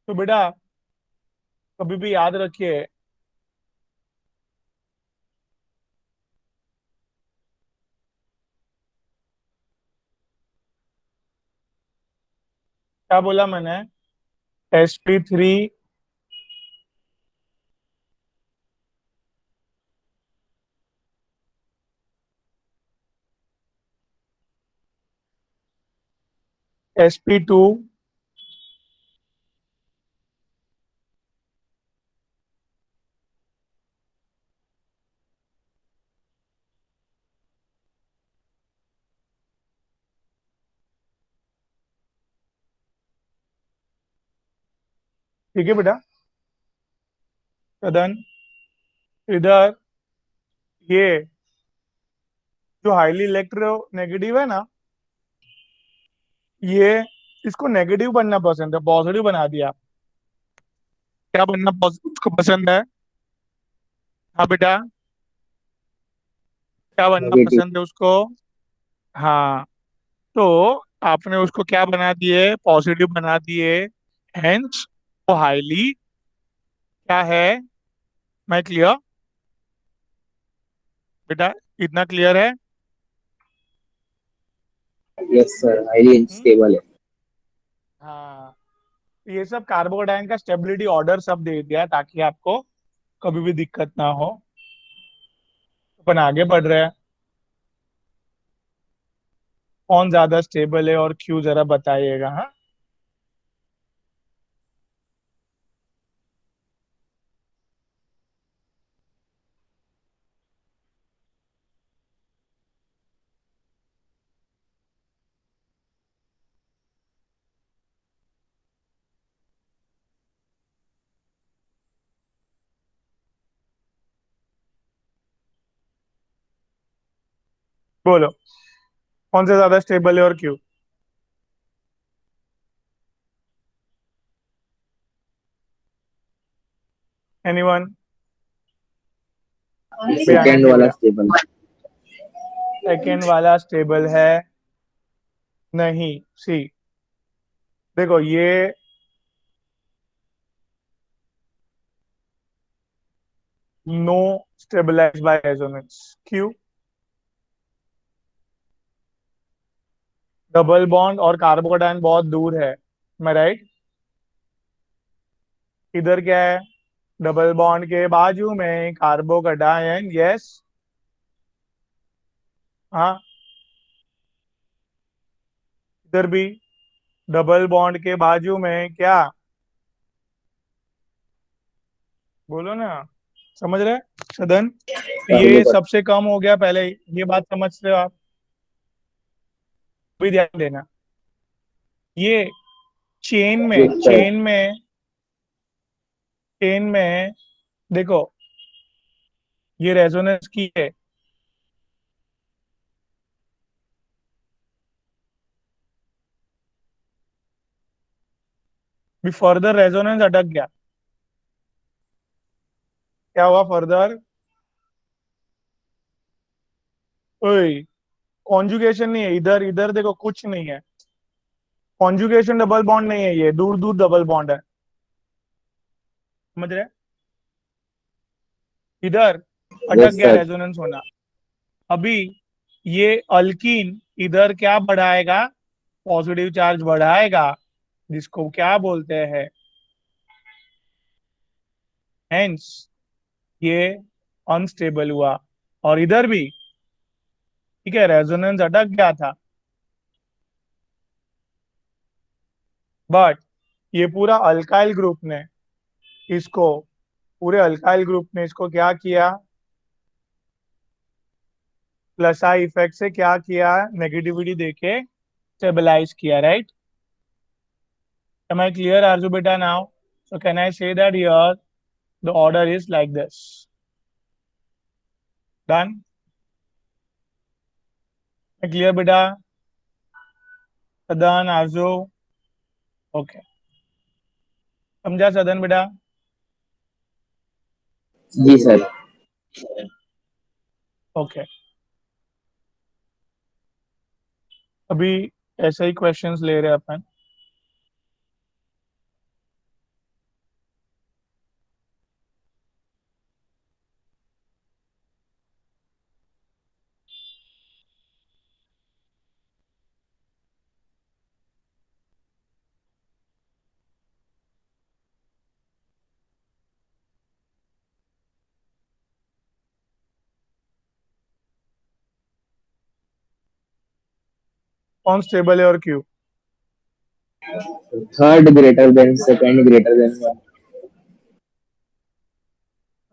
तो बेटा कभी भी याद रखिए, क्या बोला मैंने, sp3 sp2 ठीक है बेटा। सदन इधर ये जो हाईली इलेक्ट्रोनेगेटिव है ना, ये इसको नेगेटिव बनना पसंद है, पॉजिटिव बना दिया। क्या बनना उसको पसंद है? हाँ बेटा, क्या बनना
नेगेटिव।
पसंद है उसको? हाँ, तो आपने उसको क्या बना दिए, पॉजिटिव बना दिए। हेंस वो हाईली क्या है, मैं क्लियर बेटा, इतना क्लियर है?
यस सर, हाईली
हम्म?
अनस्टेबल है।
हाँ, ये सब कार्बोडाइन का स्टेबिलिटी ऑर्डर सब दे दिया ताकि आपको कभी भी दिक्कत ना हो। अपन आगे बढ़ रहे हैं। कौन ज्यादा स्टेबल है और क्यों, जरा बताइएगा। हाँ, बोलो कौन से ज्यादा स्टेबल है और क्यों? एनीवन? भी आना
सेकेंड
चाहिए
वाला
बेटा।
स्टेबल।
सेकेंड वाला स्टेबल है? नहीं, सी, देखो ये नो स्टेबलाइज बाय रेजोनेंस। क्यों? डबल बॉन्ड और कार्बोकेटायन बहुत दूर है, मैं राइट? इधर क्या है, डबल बॉन्ड के बाजू में कार्बोकेटायन, यस। हाँ, इधर भी डबल बॉन्ड के बाजू में क्या, बोलो ना, समझ रहे सदन? ये
कार्बोकट।
सबसे कम हो गया पहले, ये बात समझते हो आप? भी ध्यान देना, ये चेन में
यस सर।
चेन में देखो, ये रेजोनेंस की है, भी फर्दर रेजोनेंस अटक गया। क्या हुआ फर्दर? ओए, कॉन्जुगेशन नहीं है इधर, इधर देखो कुछ नहीं है, कॉन्जुगेशन डबल बॉन्ड नहीं है, ये दूर दूर डबल बॉन्ड है, समझ रहे? इधर अटक
यस
गया
सर।
रेजोनेंस होना। अभी ये अल्कीन इधर क्या बढ़ाएगा, पॉजिटिव चार्ज बढ़ाएगा, जिसको क्या बोलते हैं, हेंस ये अनस्टेबल हुआ। और इधर भी ठीक है, रेजोनेंस अटक गया था, बट ये पूरा अल्काइल ग्रुप ने इसको, पूरे अल्काइल ग्रुप ने इसको क्या किया, प्लस आई इफेक्ट से क्या किया, नेगेटिविटी देके स्टेबलाइज किया, right? Am I clear, Arju beta now? So can I say that here the order is like this? Done? Clear beta? Sadan, Arju? Okay. समझा सदन बेटा?
जी सर।
ओके, अभी ऐसे ही क्वेश्चंस ले रहे हैं अपन। कौन स्टेबल है और क्यों?
Third greater than, second greater than one.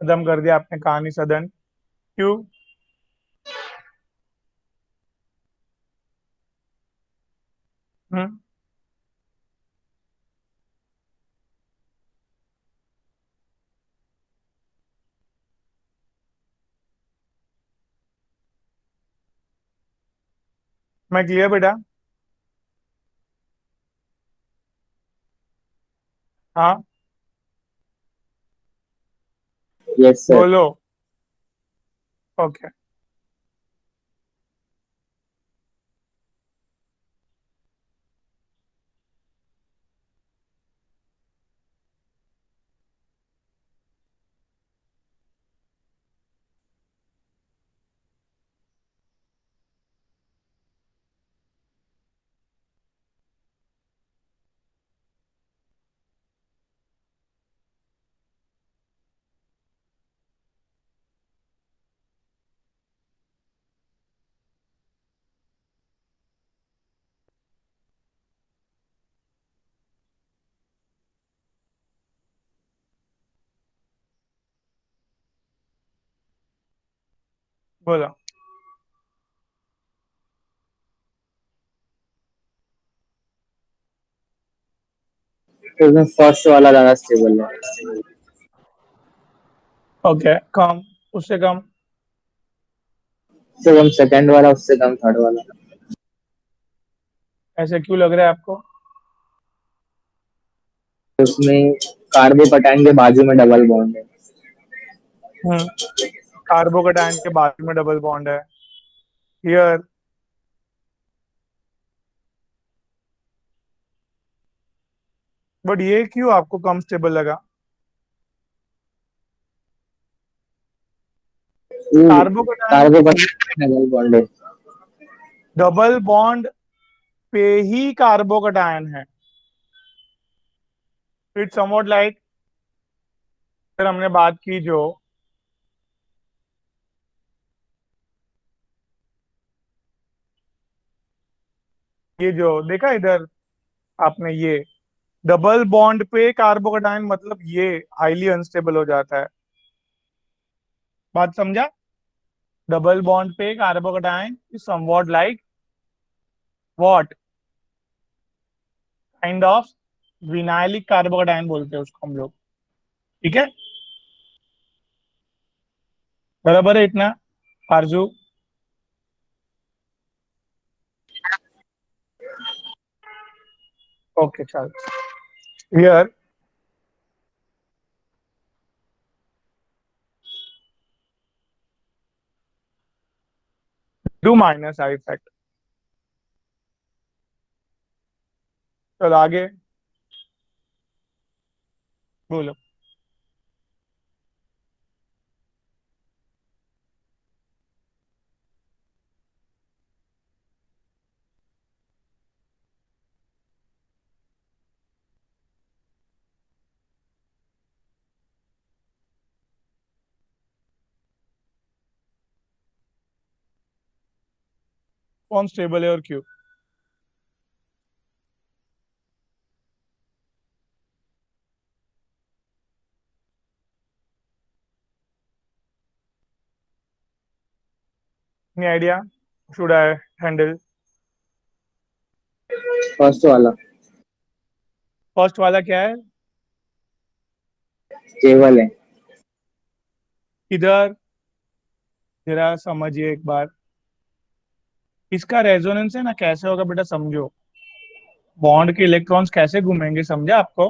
खत्म कर दिया आपने कहानी सदन। क्यों? हम्म। मैं क्लियर बेटा? हाँ,
यस सर।
बोलो। ओके। बोलो।
तो उसमें फर्स्ट वाला ज्यादा स्टेबल है।
ओके, कम, उससे कम।
उससे कम सेकंड वाला, उससे कम थर्ड वाला।
ऐसे क्यों लग रहा है आपको?
तो उसमें कार्बोकटाइन के बाजू में डबल बॉन्ड है।
हम्म। कार्बोकेटाइन के बाजू में डबल बॉन्ड है। हियर। बट ये क्यों आपको कम स्टेबल लगा? कार्बोकेटाइन
कार्बोकटाइन डबल बॉन्ड है।
डबल बॉन्ड पे ही कार्बोकेटाइन है। इट्स समवॉट लाइक, फिर हमने बात की जो ये जो देखा इधर आपने, ये डबल बॉन्ड पे कार्बोकेटाइन मतलब ये हाईली अनस्टेबल हो जाता है। बात समझा? डबल बॉन्ड पे carbocation is somewhat like what kind of vinylic carbocation बोलते हैं उसको हम लोग। ठीक है, बराबर है इतना आरजू? ओके चल। Here do minus I effect. चलो आगे बोलो। कौन स्टेबल है और क्यों? Any idea? Should I handle?
First वाला
फर्स्ट वाला क्या है?
स्टेबल है।
इधर जरा समझिए एक बार। इसका रेजोनेंस है ना, कैसे होगा बेटा समझो। बॉन्ड के इलेक्ट्रॉन्स कैसे घूमेंगे, समझा आपको?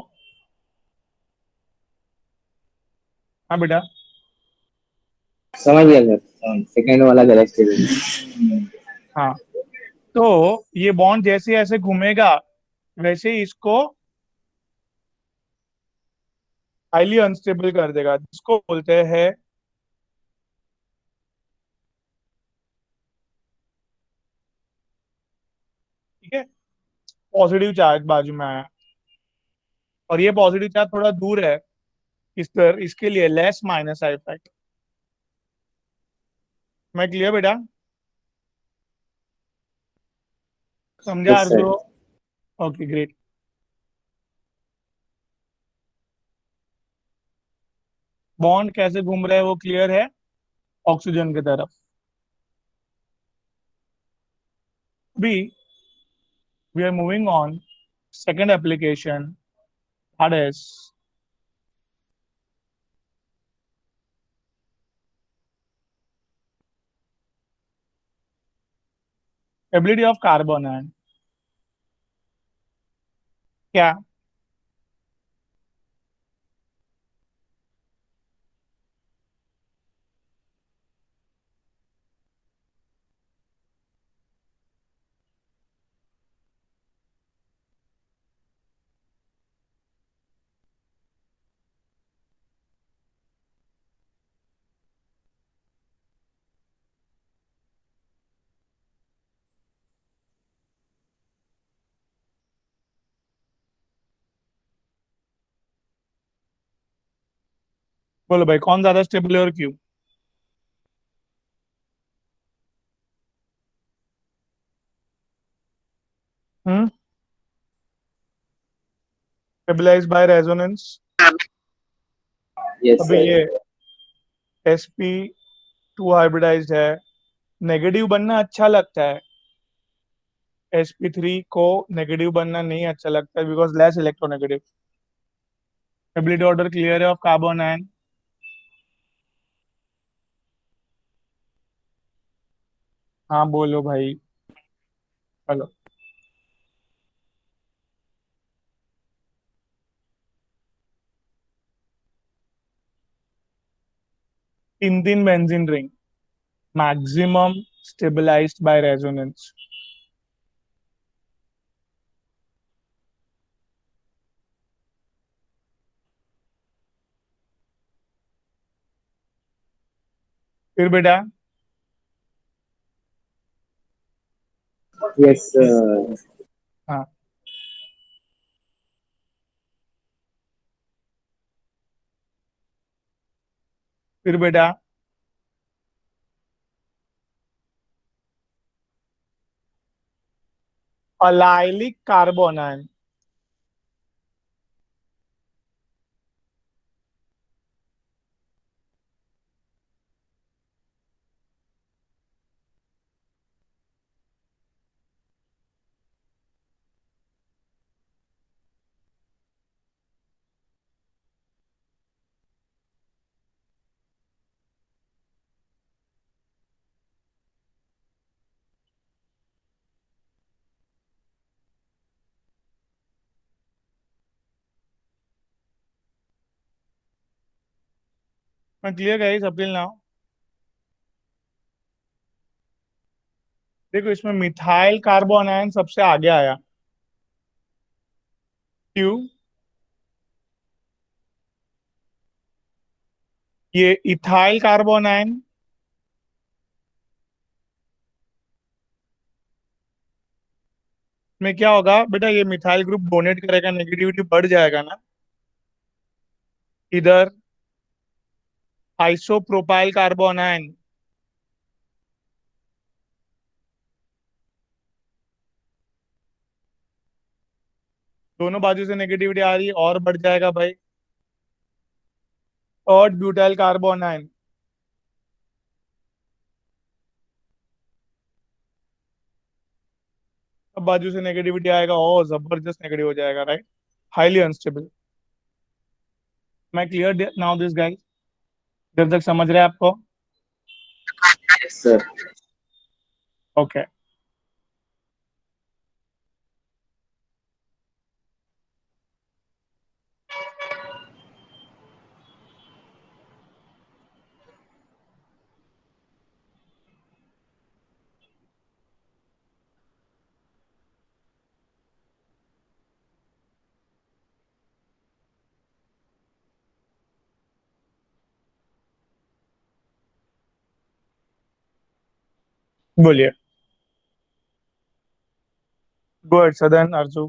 हाँ बेटा।
समझ गया सर, सेकंड वाला ज्यादा स्टेबल है।
हाँ, तो ये बॉन्ड जैसे ऐसे घूमेगा वैसे ही इसको हाईली अनस्टेबल कर देगा, जिसको बोलते हैं, ठीक है, पॉजिटिव चार्ज बाजू में आया। और ये पॉजिटिव चार्ज थोड़ा दूर है, इस पर इसके लिए लेस माइनस आई इफेक्ट। मैं क्लियर बेटा? समझा
yes sir.
Arjun? Okay great. Bond कैसे घूम रहा है वो क्लियर है, ऑक्सीजन की तरफ। अभी we are moving on second application, that is ability of carbon and क्या। बोलो भाई, कौन ज्यादा स्टेबल है और क्यों? Hmm. Stabilize by resonance.
Yes
अभी
सर।
ये sp2 हाइब्रिडाइज्ड है, नेगेटिव बनना अच्छा लगता है, sp3 को नेगेटिव बनना नहीं अच्छा लगता है because less electronegative. Ability order clear है ऑफ कार्बन एंड। हाँ बोलो भाई। चलो। 3 benzene ring, maximum stabilized by resonance. फिर बेटा।
Yes sir.
हाँ। फिर बेटा। Allylic carbon ion. मैं clear guys up till now. देखो इसमें मिथाइल कार्बन आयन सबसे आगे आया। क्यों? ये इथाइल कार्बन आयन में क्या होगा बेटा, ये मिथाइल ग्रुप डोनेट करेगा, नेगेटिविटी बढ़ जाएगा ना इधर। आइसोप्रोपाइल कार्बन आयन, दोनों बाजू से नेगेटिविटी आ रही है और बढ़ जाएगा भाई। और ब्यूटाइल कार्बन आयन, अब बाजू से नेगेटिविटी आएगा और जबरदस्त नेगेटिव हो जाएगा, राइट। Highly unstable. मैं क्लियर नाउ दिस गाइस? जब तक समझ रहे हैं आपको?
Yes sir.
ओके। बोलिए। गुड सदन अर्जू।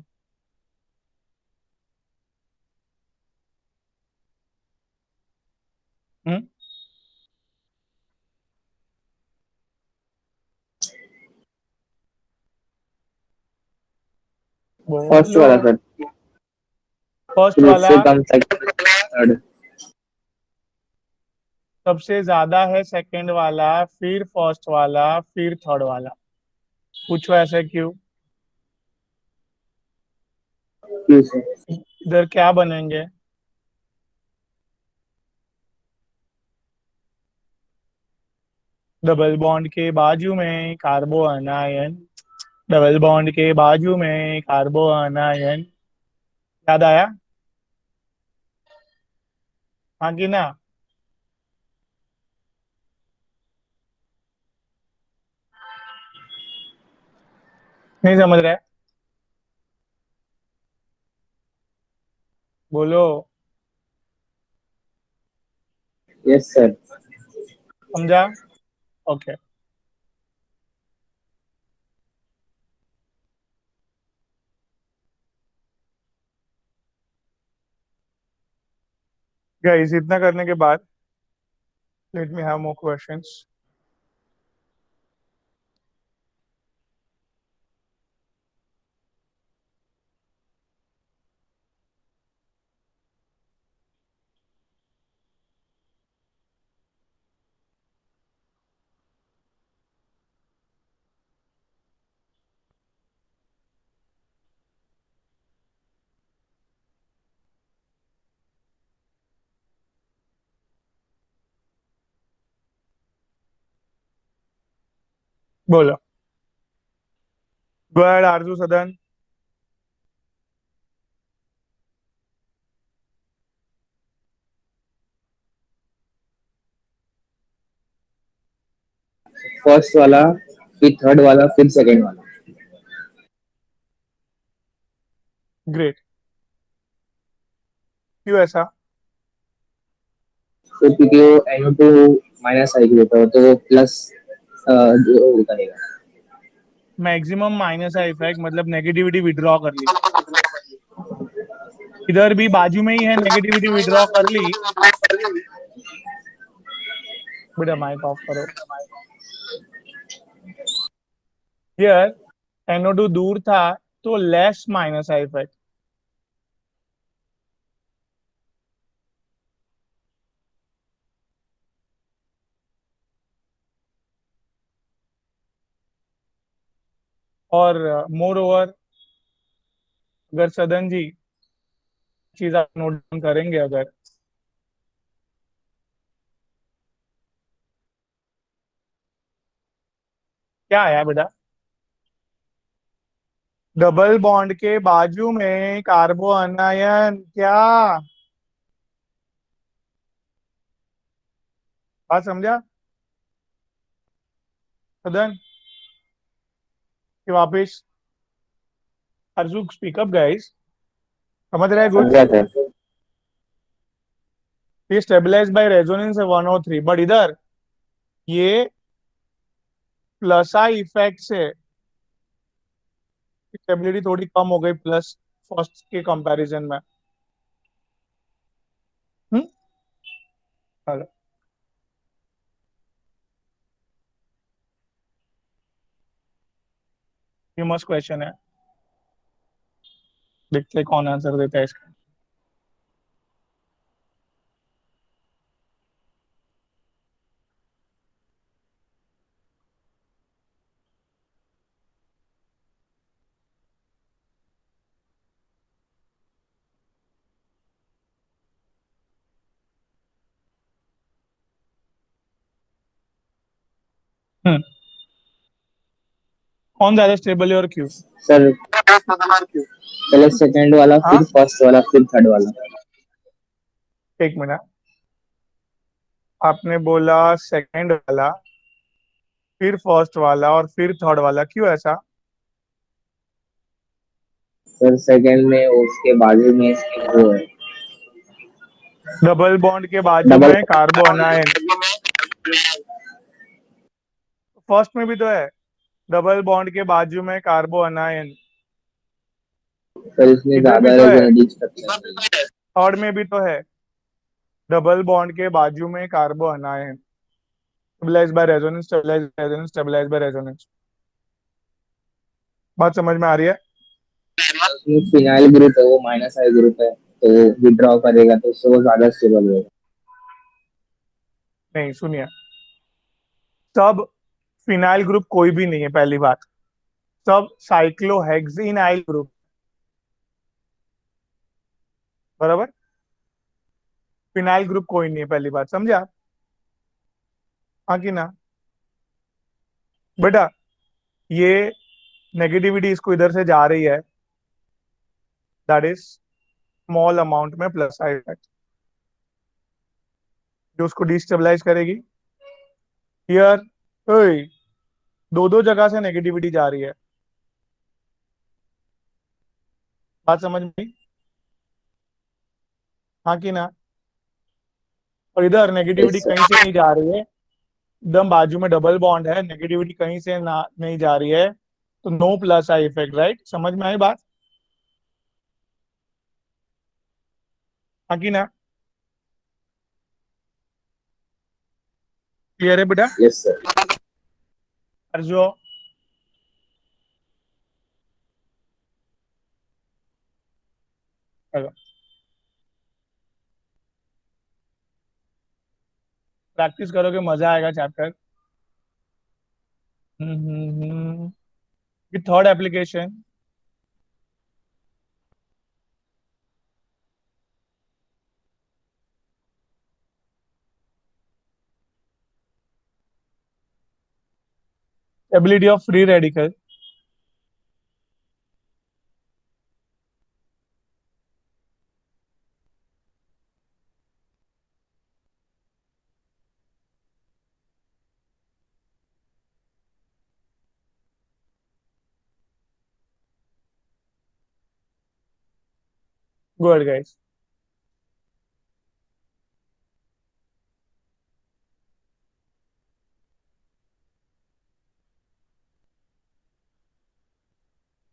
हम्म।
फर्स्ट
बोलो।
वाला सर,
फर्स्ट
फिर
वाला
उससे कम सेकंड, थर्ड।
सबसे ज्यादा है सेकंड वाला, फिर फर्स्ट वाला, फिर थर्ड वाला। पूछो ऐसे क्यों?
क्यों सर?
इधर क्या बनेंगे? डबल बॉन्ड के बाजू में कार्बो आनायन। डबल बॉन्ड के बाजू में कार्बो आनायन। याद आया? हाँ कि ना? नहीं समझ रहे? बोलो।
Yes sir.
समझा? ओके। गाइस इतना करने के बाद let me have more questions. बोलो। गो अहेड आरजू सदन।
फर्स्ट वाला, फिर थर्ड वाला, फिर सेकंड वाला।
ग्रेट। क्यों ऐसा?
तो क्योंकि वो NO2 माइनस आई होता है तो वो प्लस जो करेगा।
मैक्सिमम माइनस का इफेक्ट मतलब नेगेटिविटी विड्रॉ कर ली। इधर भी बाजू में ही है, नेगेटिविटी विड्रॉ कर ली। बेटा माइक ऑफ करो। हियर NO2 दूर था तो लेस माइनस का इफेक्ट। और मोर ओवर, अगर सदन जी चीज आप नोट डाउन करेंगे, अगर क्या आया बेटा? डबल बॉन्ड के बाजू में कार्बो आनायन क्या? बात समझा सदन? कि वापिस अर्जु स्पीकअप गाइस। समझ रहे हैं कुछ?
समझा सर।
ये स्टेबलाइज बाय रेजोनेंस है 103, बट इधर ये प्लस आई इफेक्ट से स्टेबिलिटी थोड़ी कम हो गई, प्लस फर्स्ट के कंपैरिजन में। हम्म। हेलो। ये मस्त क्वेश्चन है, देखते हैं कौन आंसर देता है इसका। हम्म। कौन ज्यादा स्टेबल है और क्यों?
सर पहले सेकंड वाला,
हाँ,
फिर फर्स्ट वाला, फिर थर्ड वाला।
एक मिनट। आपने बोला सेकंड वाला, फिर फर्स्ट वाला और फिर थर्ड वाला, क्यों ऐसा?
सर सेकंड में उसके बाजू में वो है,
डबल बॉन्ड के बाजू
डबल।
में कार्बो अनायन। फर्स्ट में भी तो है, डबल बॉन्ड के बाजू में कार्बो अनायन।
सर इसमें
इधर भी
ज्यादा
तो है,
रेजोनेटिव स्ट्रक्चर है।
थर्ड में भी तो है, डबल बॉन्ड के बाजू में carbanion. Stabilize by resonance, stabilize by resonance, stabilize by resonance. बात समझ में आ रही है?
उसमें फिनाइल ग्रुप है, वो माइनस आई ग्रुप है, तो वो विड्रॉ करेगा तो उससे वो ज्यादा स्टेबल रहेगा।
नहीं, सुनिए, सब फिनाइल ग्रुप कोई भी नहीं है, पहली बात। सब साइक्लोहेक्सिनाइल ग्रुप, बराबर। फिनाइल ग्रुप कोई नहीं है, पहली बात, समझा? हाँ कि ना? बेटा, ये नेगेटिविटी इसको इधर से जा रही है, दैट इज स्मॉल अमाउंट में प्लस साइड इफेक्ट, जो उसको डिस्टेबलाइज करेगी। हियर, ओए, दो दो जगह से नेगेटिविटी जा रही है, बात समझ में आई? हाँ कि ना? और इधर नेगेटिविटी
यस
कहीं
सर।
से नहीं जा रही है, एकदम बाजू में डबल बॉन्ड है, नेगेटिविटी कहीं से ना नहीं जा रही है, तो no plus I effect, right? समझ में आई बात? हाँ कि ना? क्लियर है बेटा?
Yes sir.
अर्जो, प्रैक्टिस करोगे मजा आएगा chapter. Third application, ability of free radical. Good guys.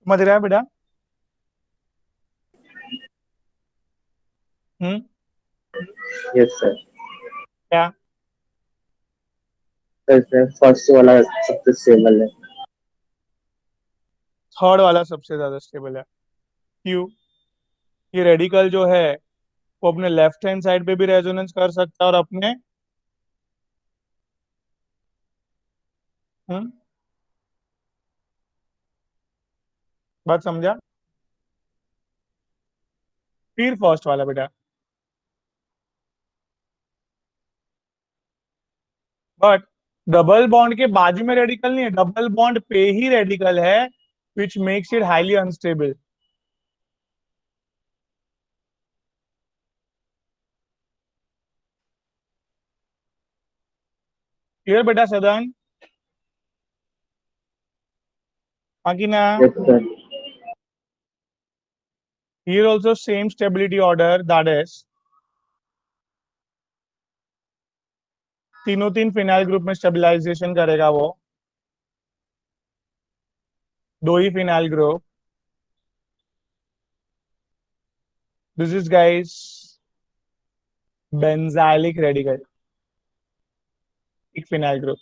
समझ रहा है बेटा? हम्म।
Yes sir.
क्या?
सर फर्स्ट वाला सबसे स्टेबल है।
थर्ड वाला सबसे ज्यादा स्टेबल है। क्यों? ये रेडिकल जो है, वो अपने लेफ्ट हैंड साइड पे भी रेजोनेंस कर सकता है, और अपने, हम्म, बात समझा? फिर फर्स्ट वाला बेटा, बट डबल बॉन्ड के बाजू में रेडिकल नहीं है, डबल बॉन्ड पे ही रेडिकल है, विच makes it highly unstable. Clear बेटा सदन? हाँ कि ना?
Yes sir.
Here also same stability order, that is तीनों तीन फिनाइल ग्रुप में स्टेबलाइजेशन करेगा वो, दो ही phenyl group. This is guys benzylic radical, एक फिनाइल ग्रुप।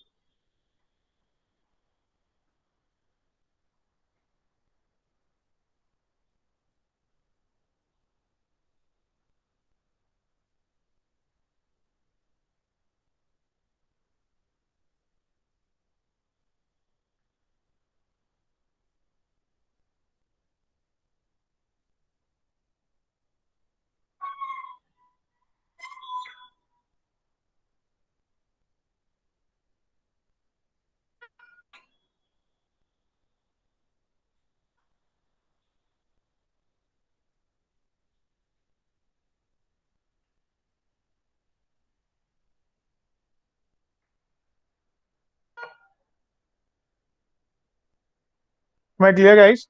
मैं क्लियर गाइस?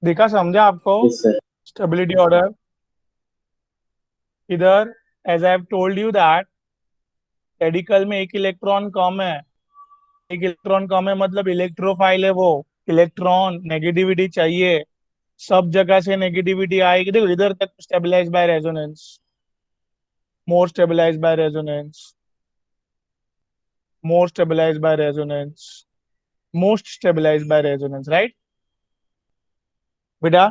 देखा, समझा आपको?
Yes sir.
स्टेबिलिटी ऑर्डर इधर, as I have told you that radical में एक इलेक्ट्रॉन कम है, एक इलेक्ट्रॉन कम है मतलब इलेक्ट्रोफाइल है वो, इलेक्ट्रॉन नेगेटिविटी चाहिए, सब जगह से नेगेटिविटी आएगी। देखो इधर तक stabilize by resonance, more stabilized by resonance, more stabilized by resonance, most stabilized by resonance, right? बेटा,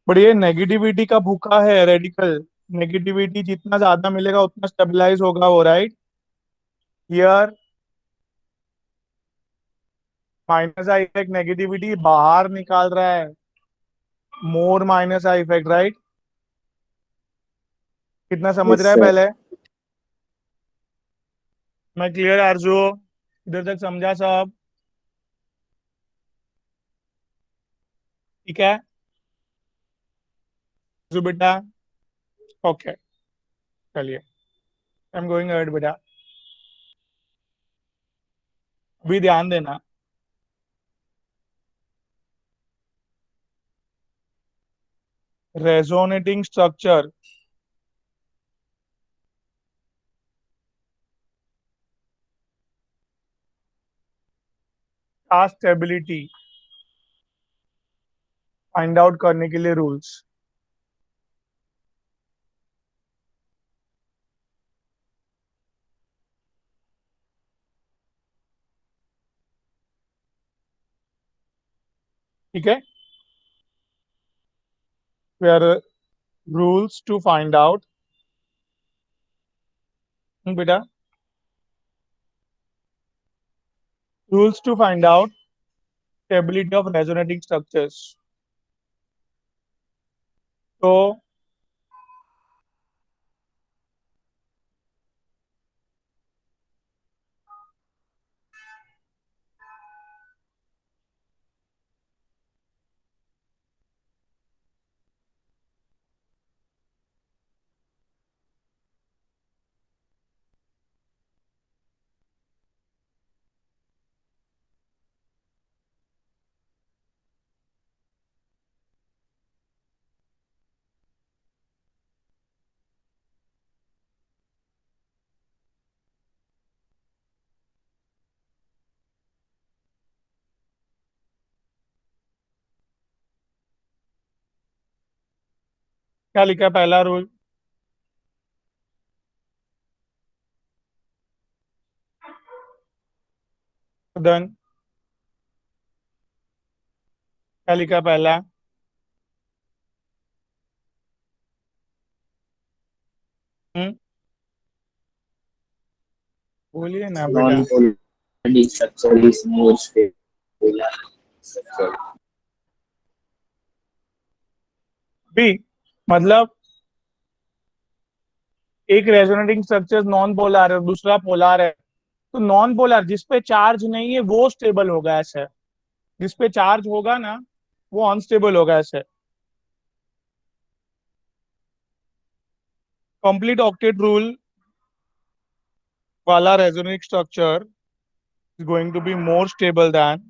बट ये नेगेटिविटी का भूखा है रेडिकल। नेगेटिविटी जितना ज्यादा मिलेगा उतना स्टेबलाइज होगा वो, right. Here minus I effect negativity बाहर निकाल रहा है, मोर माइनस आई इफेक्ट, राइट। कितना समझ
यस
रहा है
सर।
पहले? मैं क्लियर आरजू? इधर तक समझा सब? ठीक है आरजू बेटा? ओके, चलिए, आई एम गोइंग अहेड बेटा। अभी ध्यान देना। रेजोनेटिंग स्ट्रक्चर का स्टेबिलिटी फाइंड आउट करने के लिए रूल्स। ठीक है, where rules to find out. बेटा, rules to find out stability of resonating structures. तो क्या लिखा है पहला रूल? देन क्या लिखा है पहला? हम्म, बोलिए ना बेटा।
Non-polarity structure is more stable. Structure.
B, मतलब एक रेजोनेटिंग स्ट्रक्चर नॉन पोलर है और दूसरा पोलर है, तो नॉन पोलर जिस पे चार्ज नहीं है वो स्टेबल होगा ऐसे, जिस पे चार्ज होगा ना वो अनस्टेबल होगा ऐसे। कंप्लीट ऑक्टेट रूल वाला resonating structure is going to be more stable then.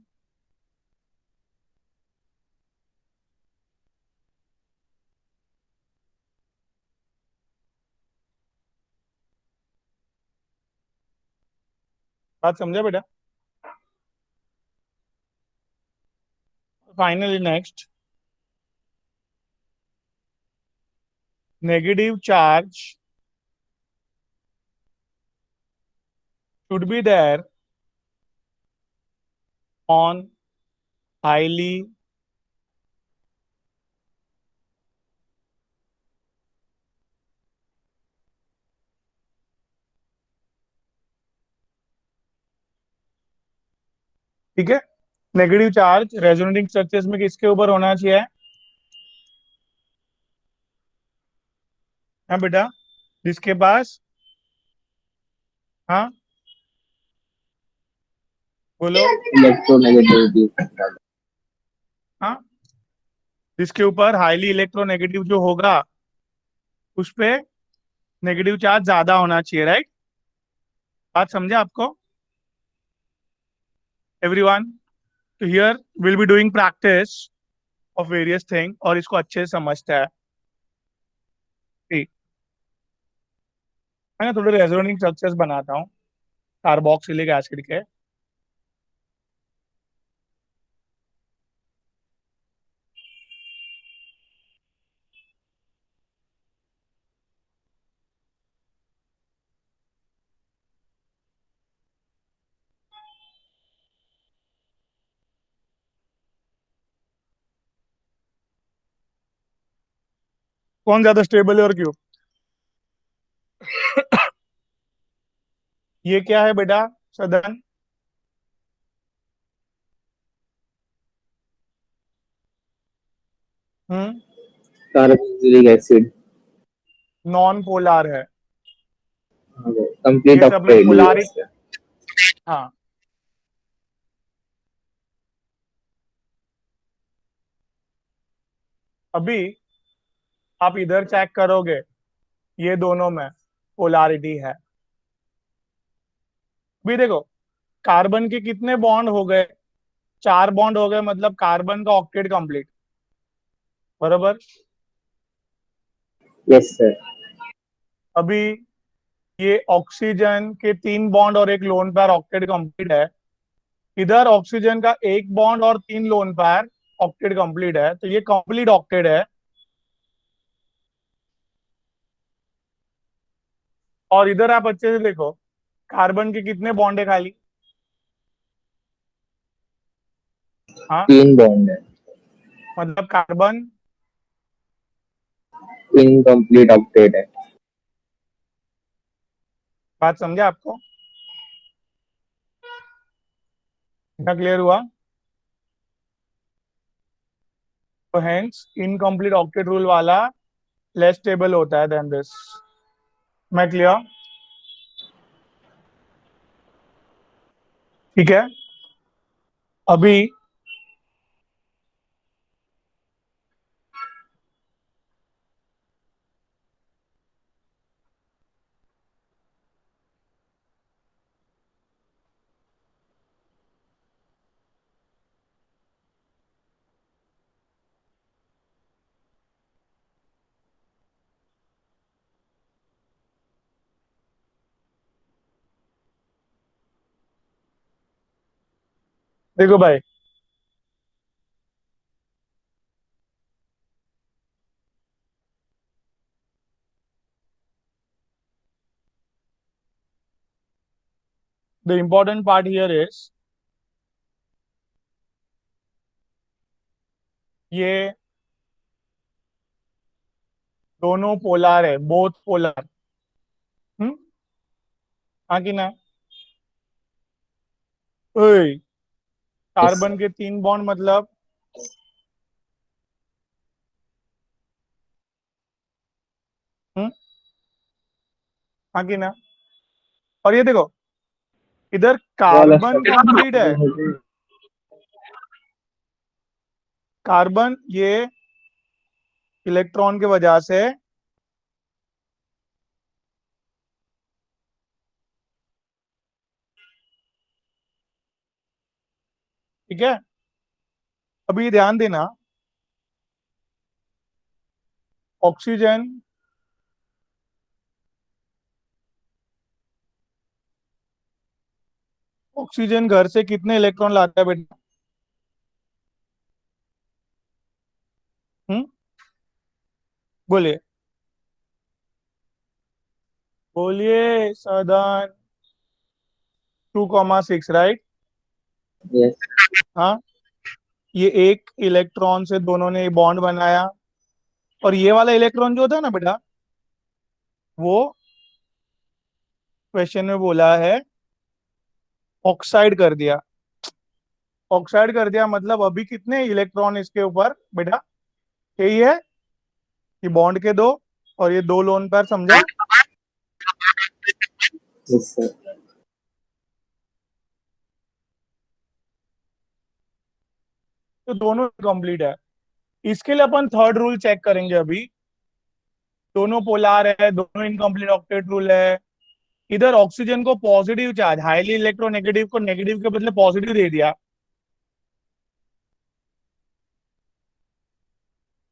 बात समझे बेटा? Finally next, negative charge should be there on highly ठीक है, नेगेटिव चार्ज रेजोनेटिंग स्ट्रक्चर्स में किसके ऊपर होना चाहिए? हाँ बेटा, जिसके पास, हाँ बोलो,
Electronegativity.
हाँ, जिसके ऊपर हाईली इलेक्ट्रोनेगेटिव जो होगा उस पे नेगेटिव चार्ज ज्यादा होना चाहिए, राइट। बात समझे आपको एवरीवन? तो here will be doing practice of various thing और इसको अच्छे से समझता है। ठीक, मैं ना थोड़े रेजोनेटिंग स्ट्रक्चर्स बनाता हूँ कार्बोक्सिलिक एसिड के। कौन ज्यादा स्टेबल है और क्यों? ये क्या है बेटा Sadan? Hmm.
Carboxylic acid.
Non polar है।
कंप्लीट
जैसे अपने
ऑक्टेट है
पोलारिटी।
इसका।
हाँ। अभी आप इधर चेक करोगे, ये दोनों में पोलारिटी है। भी देखो, कार्बन के कितने बॉन्ड हो गए? 4 बॉन्ड हो गए, मतलब कार्बन का ऑक्टेट कंप्लीट। बरोबर।
Yes sir.
अभी ये ऑक्सीजन के 3 बॉन्ड और एक लोन पेयर ऑक्टेट कंप्लीट है। इधर ऑक्सीजन का 1 बॉन्ड और 3 लोन पेयर ऑक्टेट कंप्लीट है, तो ये कंप्लीट ऑक्टेट है। और इधर आप अच्छे से देखो, कार्बन के कितने बॉन्ड है खाली? हाँ,
3 बॉन्ड है।
मतलब कार्बन।
इनकम्प्लीट ऑक्टेट है।
बात समझे आपको? क्या क्लियर हुआ? तो हेंस इनकम्प्लीट ऑक्टेट रूल वाला लेस स्टेबल होता है देन दिस। मैं क्लियर? ठीक है। अभी देखो भाई, the important part here is, ये दोनों पोलर है, बोथ पोलर। हम्म। हाँ कि ना? ओए,
यस
कार्बन
सर।
के 3 बॉन्ड मतलब। हम्म। हाँ कि ना? और ये देखो, इधर
वो वाला
कार्बन कंप्लीट है।
स्ट्रक्चर।
कार्बन ये इलेक्ट्रॉन के वजह से, ठीक है। अभी ध्यान देना, ऑक्सीजन ऑक्सीजन घर से कितने इलेक्ट्रॉन लाता है बेटा? हम्म। बोलिए, बोलिए सदन। 2,6, राइट?
यस।
हाँ। ये एक इलेक्ट्रॉन से दोनों ने बॉन्ड बनाया, और ये वाला इलेक्ट्रॉन जो था ना बेटा, वो क्वेश्चन में बोला है ऑक्साइड कर दिया। ऑक्साइड कर दिया मतलब अभी कितने इलेक्ट्रॉन इसके ऊपर बेटा? यही है, ये बॉन्ड के दो और ये 2 लोन पेयर, समझा?
Yes sir.
तो दोनों कंप्लीट है। इसके लिए अपन थर्ड रूल चेक करेंगे अभी। दोनों पोलार है, दोनों इनकम्प्लीट ऑक्टेट रूल है। इधर ऑक्सीजन को पॉजिटिव चार्ज, हाईली इलेक्ट्रोनेगेटिव को नेगेटिव के बदले पॉजिटिव दे दिया।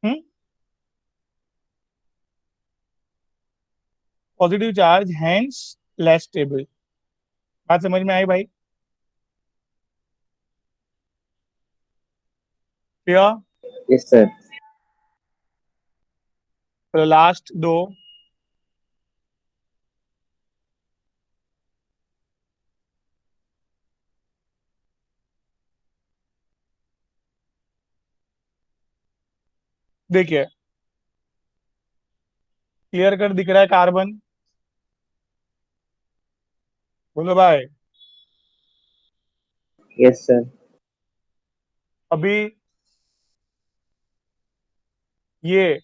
Hmm. Positive charge hence less stable. बात समझ में आई भाई? क्लियर?
Yes sir.
तो लास्ट दो। देखिए, क्लियर कर दिख रहा है कार्बन? बोलो भाई।
Yes sir.
अभी ये,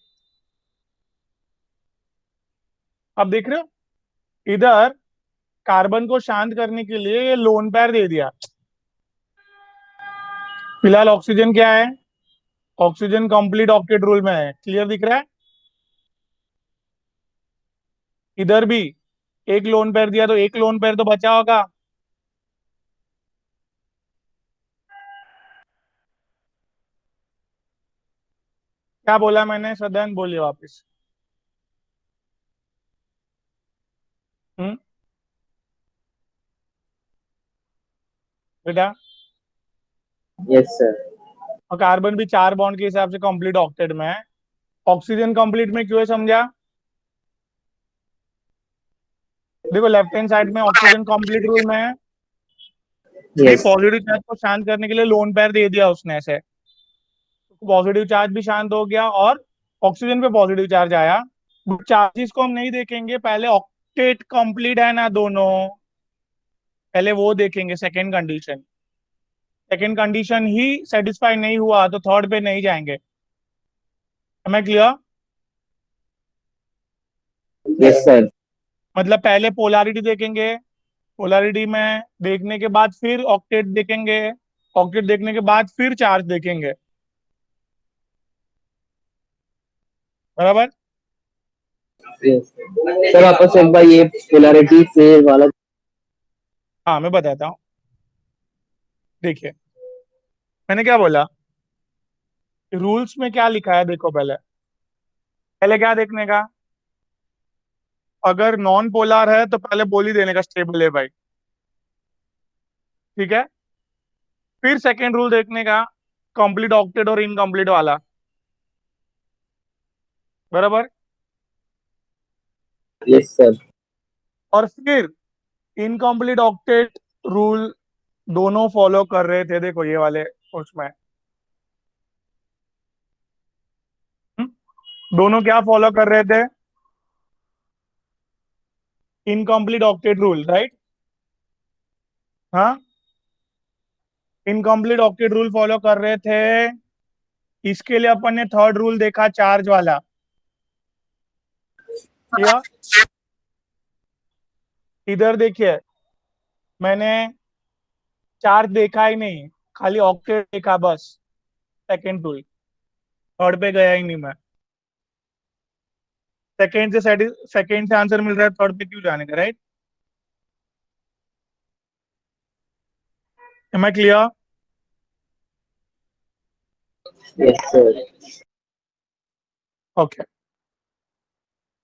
अब देख रहे हो, इधर कार्बन को शांत करने के लिए ये लोन पेयर दे दिया। फिलहाल ऑक्सीजन क्या है? ऑक्सीजन कंप्लीट ऑक्टेट रूल में है। क्लियर दिख रहा है? इधर भी एक लोन पेयर दिया, तो एक लोन पेयर तो बचा होगा। क्या बोला मैंने? सदन बोलिए वापस। हम्म, बेटा।
Yes sir.
और कार्बन भी 4 बॉन्ड के हिसाब से कंप्लीट ऑक्टेट में है। ऑक्सीजन कंप्लीट में क्यों है, समझा? देखो लेफ्ट हैंड साइड में ऑक्सीजन कंप्लीट रूल में है। ये
यस।
पॉजिटिव चार्ज को शांत करने के लिए लोन पेयर दे दिया उसने ऐसे। पॉजिटिव चार्ज भी शांत हो गया और ऑक्सीजन पे पॉजिटिव चार्ज आया। चार्जेस को हम नहीं देखेंगे, पहले ऑक्टेट कंप्लीट है ना दोनों, पहले वो देखेंगे। सेकंड कंडीशन ही सेटिस्फाई नहीं हुआ तो थर्ड पे नहीं जाएंगे। मैं क्लियर?
Yes sir.
मतलब पहले पोलैरिटी देखेंगे, पोलैरिटी में देखने के बाद फिर ऑक्टेट देखेंगे, ऑक्टेट देखने के बाद फिर चार्ज देखेंगे। बराबर?
यस सर, वापस एक बार ये पोलैरिटी से वाला।
हाँ मैं बताता हूँ। देखिए मैंने क्या बोला, रूल्स में क्या लिखा है देखो। पहले पहले क्या देखने का, अगर नॉन पोलर है तो पहले बोल ही देने का स्टेबल है भाई। ठीक है? फिर सेकेंड रूल देखने का, कंप्लीट ऑक्टेट और इनकम्प्लीट वाला। बराबर?
Yes sir.
और फिर इनकम्प्लीट ऑक्टेट रूल दोनों फॉलो कर रहे थे, देखो ये वाले उसमें। हम्म? दोनों क्या फॉलो कर रहे थे? Incomplete octet rule, right? हाँ, इनकम्प्लीट ऑक्टेट रूल फॉलो कर रहे थे। इसके लिए अपन ने थर्ड रूल देखा, चार्ज वाला। या इधर देखिए, मैंने चार्ज देखा ही नहीं, खाली ऑक्टेट देखा बस। सेकेंड रूल, थर्ड पे गया ही नहीं मैं। सेकेंड से आंसर मिल रहा है, थर्ड पे क्यों जाने का, right? Am I clear?
Yes sir.
Okay.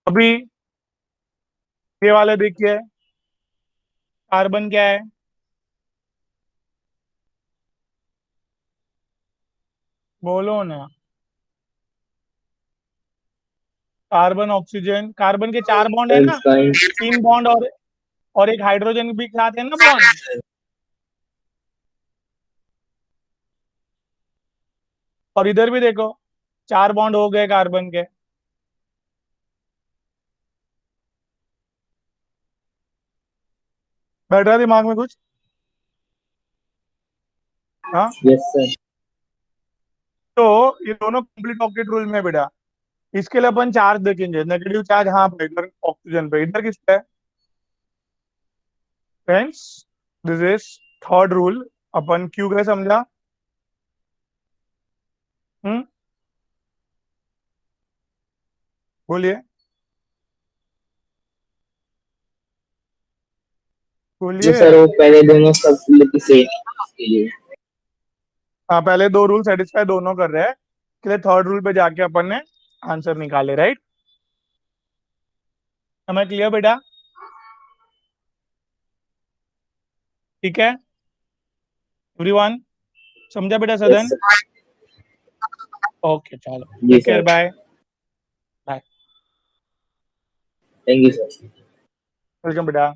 अभी ये वाले देखिए, कार्बन क्या है? बोलो ना। कार्बन ऑक्सीजन, कार्बन के 4 बॉन्ड है
सर
ना?
इसका
3 बॉन्ड और एक हाइड्रोजन भी साथ है ना बॉन्ड। और इधर भी देखो, 4 बॉन्ड हो गए कार्बन के। बैठ रहा है दिमाग में कुछ? हाँ।
Yes sir.
तो ये दोनों कंप्लीट ऑक्टेट रूल में बेटा। इसके लिए अपन चार्ज देखेंगे, नेगेटिव चार्ज हाँ पे, इधर ऑक्सीजन पे, इधर किस पे? Friends, this is third rule. अपन क्यों गए, समझा? हम्म, बोलिए
जो
बोलिए।
सर वो पहले दोनों सब सेम के लिए।
हाँ, पहले 2 रूल सेटिस्फाई दोनों कर रहे हैं, इसलिए थर्ड रूल पे जाके अपन ने आंसर निकाले, राइट? हमें क्लियर बेटा? ठीक है एवरीवन, समझा बेटा
यस
सदन?
सर।
ओके चलो,
जी
take care,
sir.
Bye. Bye.
Thank you sir.
Welcome बेटा।